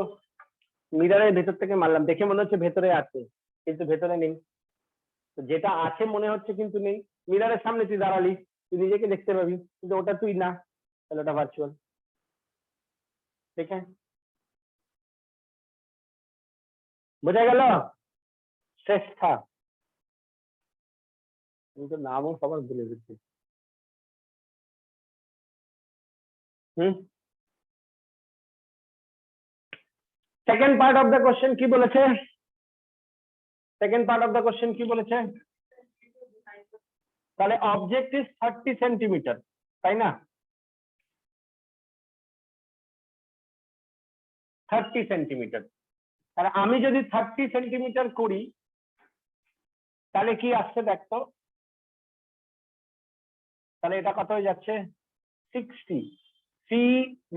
মিররের ভেতর থেকে মারলাম, দেখে মনে হচ্ছে ভেতরে আছে কিন্তু ভেতরে নেই, তো যেটা আছে মনে হচ্ছে কিন্তু নেই। মিররের সামনে তুই দাঁড়ালি, তুই নিজেকে দেখতে পাবি কিন্তু ওটা তুই না, তাহলে ওটা ভার্চুয়াল। ঠিক আছে, বোঝা গেল? শ্রেষ্ঠা, আমি তো নামও সবার ভুলে গেছি। Second part of the question কি বলেছে? Second part of the question কি বলেছে? তাহলে অবজেক্ট ইজ 30 সেন্টিমিটার, তাই না? 30 সেন্টিমিটার। তাহলে আমি যদি 30 সেন্টিমিটার করি তাহলে কি আসছে দেখতো, তাহলে এটা কত হয়ে যাচ্ছে 60, সি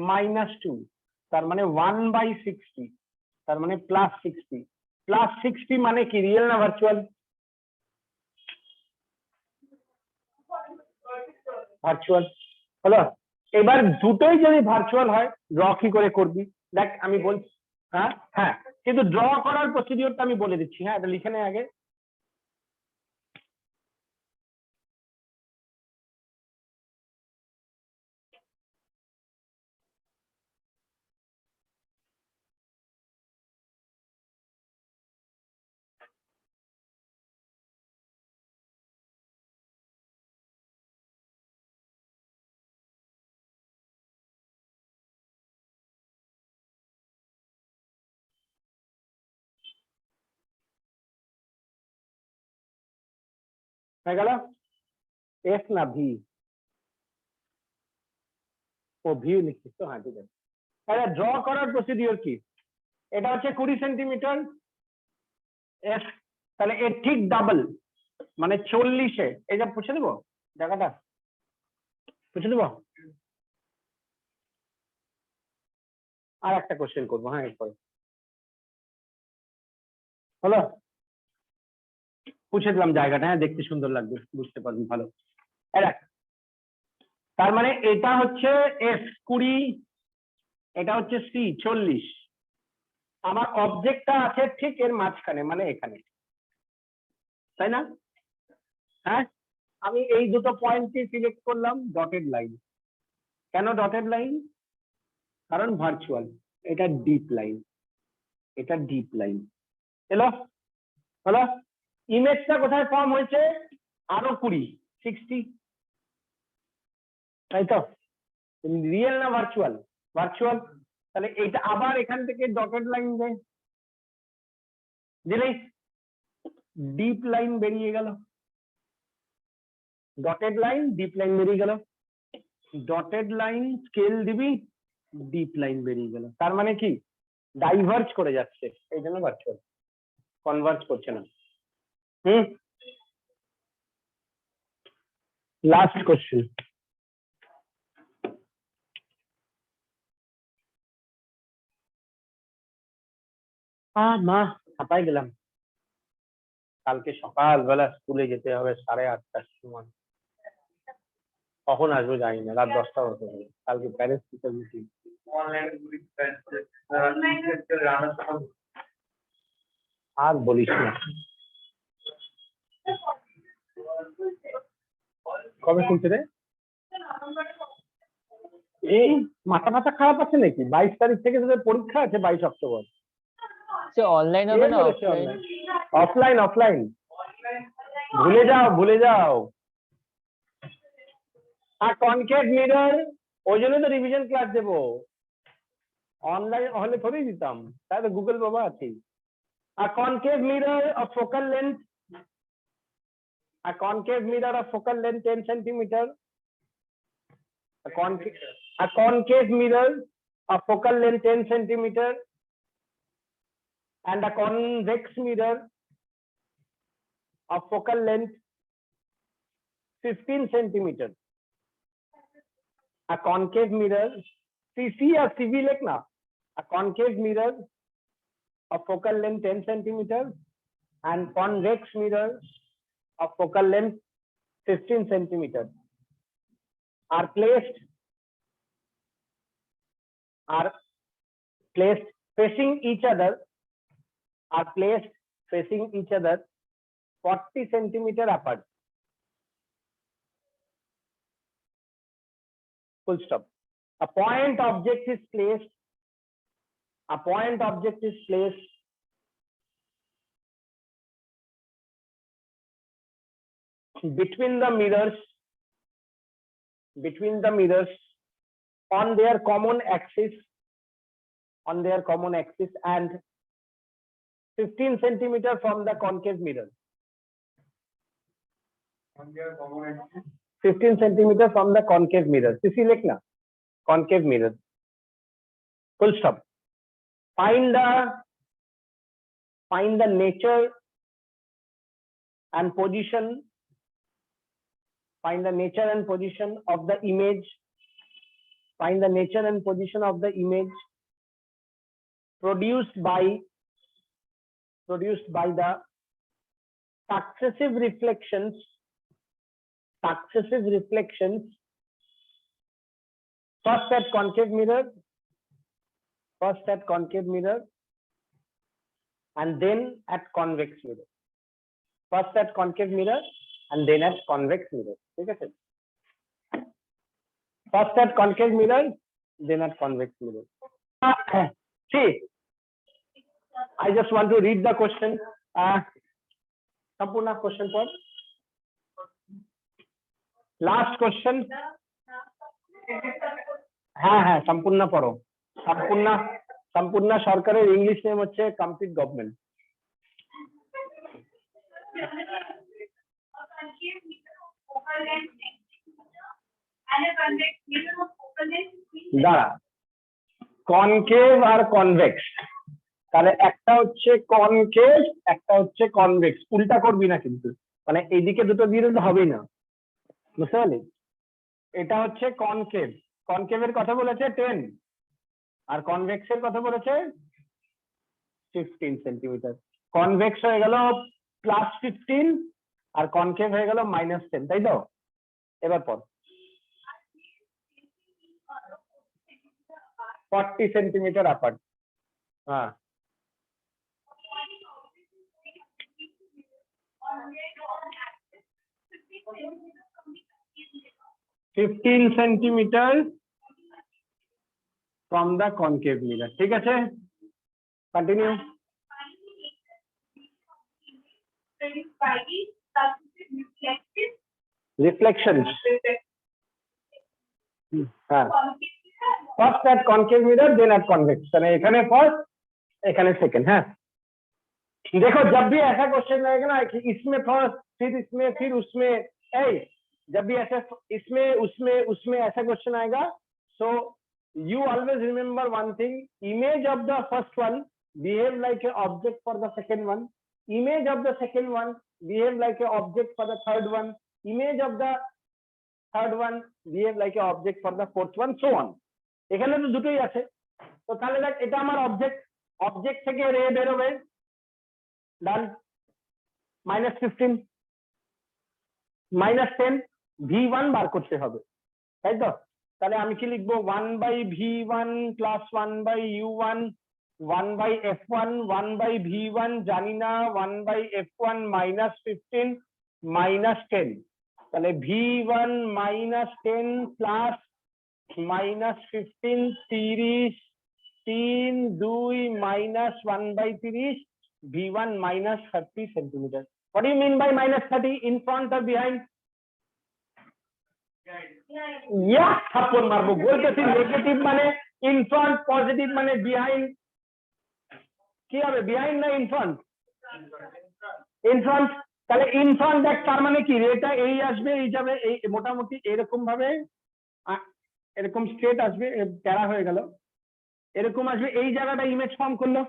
-2, তার মানে 1/60, তার মানে +60, +60 মানে কি রিয়েল না ভার্চুয়াল? ভার্চুয়াল হলো। এবার দুটোই যদি ভার্চুয়াল হয় ড্র কি করে করবি দেখ আমি বলছি। হ্যাঁ হ্যাঁ, কিন্তু ড্র করার প্রসিডিওরটা আমি বলে দিচ্ছি। হ্যাঁ, এটা লিখে নে আগে। হয়ে গেল? এফ না ভি? ও ভি লিখছিস তো, হ্যাঁ ঠিক আছে। তাহলে ড্র করার প্রসিডিওর কি? এটা হচ্ছে 20 সেন্টিমিটার এফ, তাহলে এর ঠিক ডাবল মানে 40-এ, এই যা পুছে দেবো জায়গাটা, পুছে দেবো। আর একটা কোশ্চেন করবো, হ্যাঁ এরপরে হলো, পুছে দিলাম জায়গাটা, হ্যাঁ দেখতে সুন্দর লাগবে, বুঝতে পারবি ভালো। তার মানে এটা হচ্ছে এফ 20, এটা হচ্ছে সি 40, আমার অবজেক্টটা আছে ঠিক এর মাঝখানে মানে এখানে, তাই না? হ্যাঁ, আমি এই দুটো পয়েন্টকে সিলেক্ট করলাম ডটেড লাইন। কেন ডটেড লাইন? কারণ ভার্চুয়াল। এটা ডিপ লাইন, এটা ডিপ লাইন। এলো? হলো? ইমেজটা কোথায় ফর্ম হয়েছে? আরো 20, 60, তাই তো? রিয়েল না ভার্চুয়াল? ভার্চুয়াল। তাহলে এটা আবার এখান থেকে ডটেড লাইন দেয়, দিলেই ডিপ লাইন বেরিয়ে গেল, ডটেড লাইন ডিপ লাইন বেরিয়ে গেল, ডটেড লাইন স্কেল দিবি, ডিপ লাইন বেরিয়ে গেল। তার মানে কি ডাইভার্জ করে যাচ্ছে, এই জন্য ভার্চুয়াল, কনভার্জ করছে না। Last question. মা হাঁপাই গেলাম। কালকে সকালবেলা স্কুলে যেতে হবে 8:30টার সময়। কখন আসবো জানি না, রাত 10টা হতে হবে। কালকে প্যারেন্টস টিচার মিটিং। আর বলিস না, কবে শুনছে রে? এই মাথা মাথা খারাপ আছে নাকি? 22 তারিখ থেকে তোদের পরীক্ষা আছে, 22 অক্টোবর। সে অনলাইন হবে না অফলাইন? অফলাইন অফলাইন, ভুলে যাও ভুলে যাও। আর কনকেভ মিরর, ওই জন্য তো রিভিশন ক্লাস দেবো। অনলাইন হলে থোড়ই দিতাম, তাই তো গুগল বাবা আছে। A concave mirror of focal length, a concave mirror of focal length 10 centimeter, a concave mirror of focal length 10 centimeter, and a convex mirror of focal length 15 centimeter. A concave mirror, CC or CV likhna, a concave mirror of focal length 10 centimeter and convex mirror of focal length 15 centimeter are placed facing each other, 40 centimeter apart. Full stop. A point object is placed between the mirrors on their common axis and 15 centimeter from the concave mirror. 15 centimeter from the concave mirror. CC likhna, concave mirror. Full stop. Find the nature and position. Find the nature and position of the image. Find the nature and position of the image produced by the successive reflections first at concave mirror and then at convex mirror. First at concave mirror and then at convex mirror. ঠিক আছে? First at concave mirror, then at convex mirror. See, I just want to read the question. Sampurna, question for last question. হ্যাঁ সম্পূর্ণ পড়ো। সম্পূর্ণ সরকারের English name হচ্ছে complete government. দাঁড়া, concave আর convex, তাহলে একটা হচ্ছে কনকেভ, একটা হচ্ছে কনভেক্স। উল্টা করবি না কিন্তু, মানে এইদিকে দুটো দিয়ে দিলে হবেই না, বুঝতে পারলি? এটা হচ্ছে কনকেভ, কনকেভের কথা বলেছে 10 আর কনভেক্সের কথা বলেছে 15 সেন্টিমিটার। কনভেক্স হয়ে গেল +15 আর কনকেভ হয়ে গেল -10, তাই তো? এবার পর 40 সেন্টিমিটার আপার্ট। হ্যাঁ, $15 centimeter from the concave mirror. ঠিক আছে, কন্টিনিউ। Reflections. হ্যাঁ, first at concave mirror then at convex, মানে এখানে first এখানে second। হ্যাঁ, देखो जब भी ऐसा क्वेश्चन रहेगा ना कि इसमें फर्स्ट फिर इसमें फिर उसमें, जब भी ऐसा इसमें उसमें ऐसा क्वेश्चन आएगा, so you always remember one thing, image of the first one behave like a object for the second one, image of the second one behave like a object for the third one, image of the third one behave like a object for the fourth one, so on. এখানে তো দুটোই আছে, তো তাহলে দেখ এটা আমার object থেকে রে বেরোবে, ডান। -15 -10 V1 বার করতে হবে, তাই তো? তাহলে আমি কি লিখবো 1/V1 plus 1/U1 1/F1 1/V1 জানি না 1/F1 -15 -10, তাহলে V1 -10 plus -15 30 3 2 -1/30 V1 -30 centimeter. What do you mean by -30? In front or behind? Yeah, থাপ্পড় মারবো, বলতেছি নেগেটিভ মানে ইন ফ্রন্ট, পজিটিভ মানে বিহাইন্ড। কি হবে, বিহাইন্ড না ইন ফ্রন্ট? In front. তাহলে ইন ফ্রন্ট দেখ, তার মানে কি রেটা এই আসবে, এই যাবে, এই মোটামুটি এরকম ভাবে এরকম স্ট্রেট আসবে, প্যারা হয়ে গেল, এরকম আসবে, এই জায়গাটা ইমেজ ফর্ম করলো।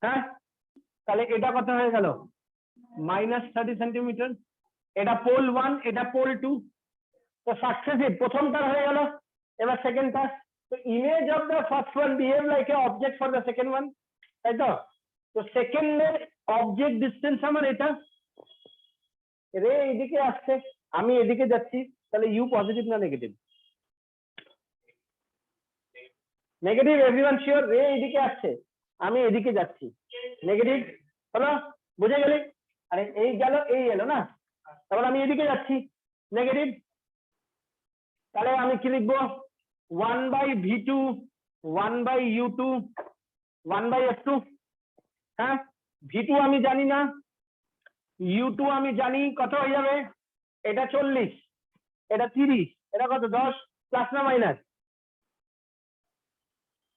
হ্যাঁ, তাহলে এটা কত হয়ে গেল? -30 সেন্টিমিটার। এটা পোল 1, এটা পোল 2, তো সাকসেসিভ, প্রথমটা হয়ে গেল। এবার সেকেন্ডটা, তো image of the first one behave like a object for the second one, তাই তো? তো সেকেন্ডের অবজেক্ট ডিসটেন্স আমার এটা, রে এইদিকে আসছে, আমি এদিকে যাচ্ছি, তাহলে ইউ পজিটিভ না নেগেটিভ? Negative, everyone sure? রে এইদিকে আসছে, আমি এদিকে যাচ্ছি, নেগেটিভ হলো, বুঝে গেলি? আরে এই গেল, এই এলো না, তারপর আমি এদিকে যাচ্ছি, নেগেটিভ। তাহলে আমি কি লিখবো? 1/V2 1/U2 1/F2। হ্যাঁ, V2 আমি জানি না, U2 আমি জানি, কত হয়ে যাবে? এটা 40, এটা 30, এটা কত 10, প্লাস না মাইনাস?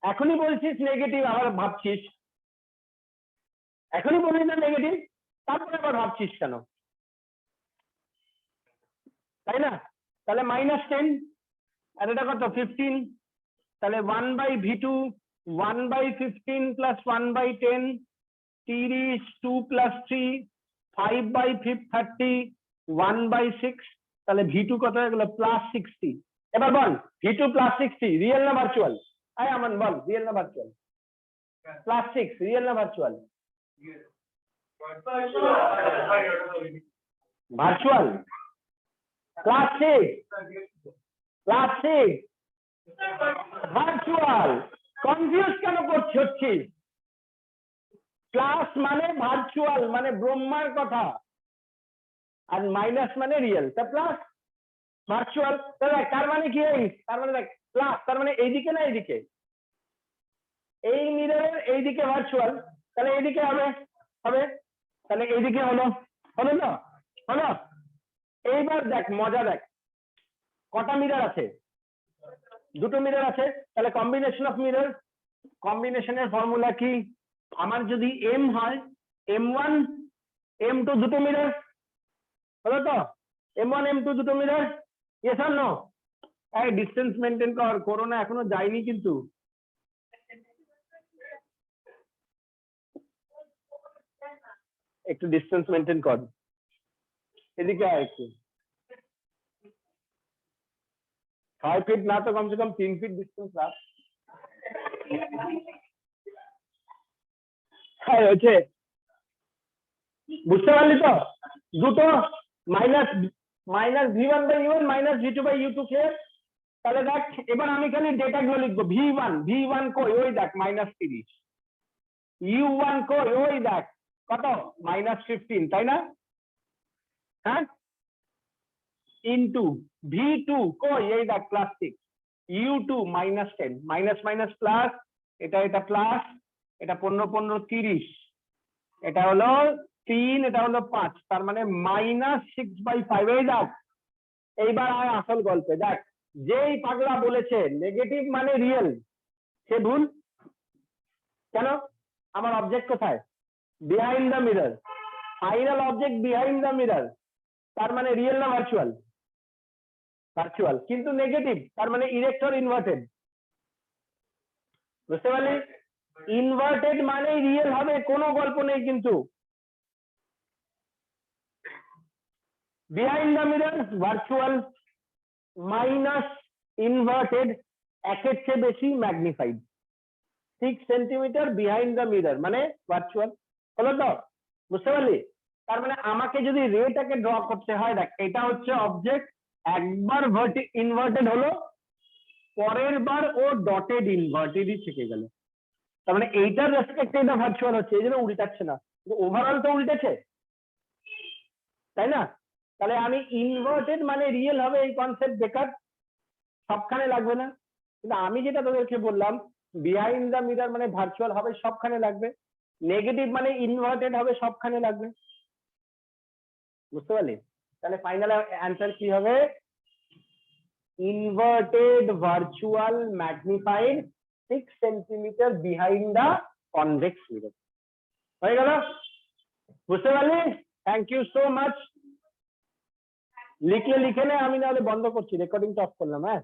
এখনই বলছিস নেগেটিভ, আবার ভাবছিস, এখনই বলিস না নেগেটিভ, তারপরে আবার ভাবছিস কেন, তাই না? তাহলে -10 আর এটা কত 15, তাহলে 1/V2 1/15 প্লাস 1/10 30 2 প্লাস 3 5/30 1/6, তাহলে V2 কত হয়ে গেল? +60। এবার বল V2 +60 রিয়েল না ভার্চুয়াল? আয় আমান বল, রিয়েল না ভার্চুয়াল? +6 রিয়েল না ভার্চুয়াল? ভার্চুয়াল। +6 ভার্চুয়াল। কনফিউজ কেন হচ্ছিস? প্লাস মানে ভার্চুয়াল, মানে ব্রহ্মার কথা, আর মাইনাস মানে রিয়েল, তা প্লাস ভার্চুয়াল। তার মানে কি? তার মানে দেখ, প্লাস তার মানে এইদিকে না এইদিকে? এই মিররের এইদিকে ভার্চুয়াল, তাহলে এইদিকে হবে, তাহলে এইদিকে হলো, হলো না? হলো। এইবার দেখ মজা, দেখ কটা মিরর আছে? দুটো মিরর আছে, তাহলে কম্বিনেশন অফ মিরর, কম্বিনেশনের ফর্মুলা কি? আমার যদি এম হয়, M1 M2 দুটো মিরর, হলো তো? M1 M2 দুটো মিরর, ইয়েস অর নো? এই ডিসটেন্স মেনটেন কর, করোনা এখনো যায়নি কিন্তু। একটু ডিসটেন্স মেনটেন কর, এদিকে আয় একটু। 6 ফিট না তো কমসে কম 3 ফিট ডিসটেন্স রাখ। হ্যাঁ হয়েছে, বুঝতে পারলি তো? দুটো -V1/U1 -V2/U2 ক্লিয়ার? তাহলে দেখ, এবার আমি খালি ডেটা গুলো লিখবো। V1 কই? ওই দেখ -30। U1 কই? ওই দেখ কত -15, তাই না? হ্যাঁ, ইনটু V2 কই? এই দেখ +6, U2 -10, মাইনাস মাইনাস প্লাস, এটা প্লাস, এটা 15 15 30, এটা হলো 3, এটা হলো 5, তার মানে -6/5। এই দেখ, এইবার আয় আসল গল্পে। দেখ, যেই পাগলা বলেছে নেগেটিভ মানে রিয়েল, সে ভুল। কেন? আমার অবজেক্ট কোথায়? Behind the mirror, final object behind the mirror, তার মানে রিয়েল না ভার্চুয়াল? ভার্চুয়াল, কিন্তু নেগেটিভ, তার মানে ইরেক্ট অর ইনভার্টেড? বুঝতে পারলি? ইনভার্টেড মানে রিয়েল হবে, কোনো গল্প নেই কিন্তু। Behind the mirror virtual, minus inverted একের চেয়ে বেশি magnified, 6 centimetre behind the mirror মানে ভার্চুয়াল, হলো তো? বুঝতে পারলি? তার মানে আমাকে যদি রেটাকে ড্র করতে হয়, দেখ এটা হচ্ছে অবজেক্ট, একবার ইনভার্টেড হলো, পরের বার ও ডটেড ইনভার্টেডই থেকে গেল। তার মানে এইটার রেসপেক্টে এটা ভার্চুয়াল হচ্ছে, এই জন্য উল্টাচ্ছে না, কিন্তু ওভারঅল তো উল্টেছে, তাই না? তাহলে আমি ইনভার্টেড মানে রিয়েল হবে এই কনসেপ্ট বেকার, সবখানে লাগবে না। কিন্তু আমি যেটা তোদেরকে বললাম, বিহাইন্ড দ্য মিরর মানে ভার্চুয়াল হবে, সবখানে লাগবে। নেগেটিভ মানে ইনভার্টেড হবে, সবখানে লাগবে। বুঝতে পারলি? তাহলে ফাইনাল অ্যান্সার কি হবে? Inverted virtual magnified 6 centimetre behind the convex mirror. হয়ে গেল? বুঝতে পারলি? Thank you so much. লিখলে লিখে নে, আমি নাহলে বন্ধ করছি, রেকর্ডিংটা অফ করলাম। হ্যাঁ।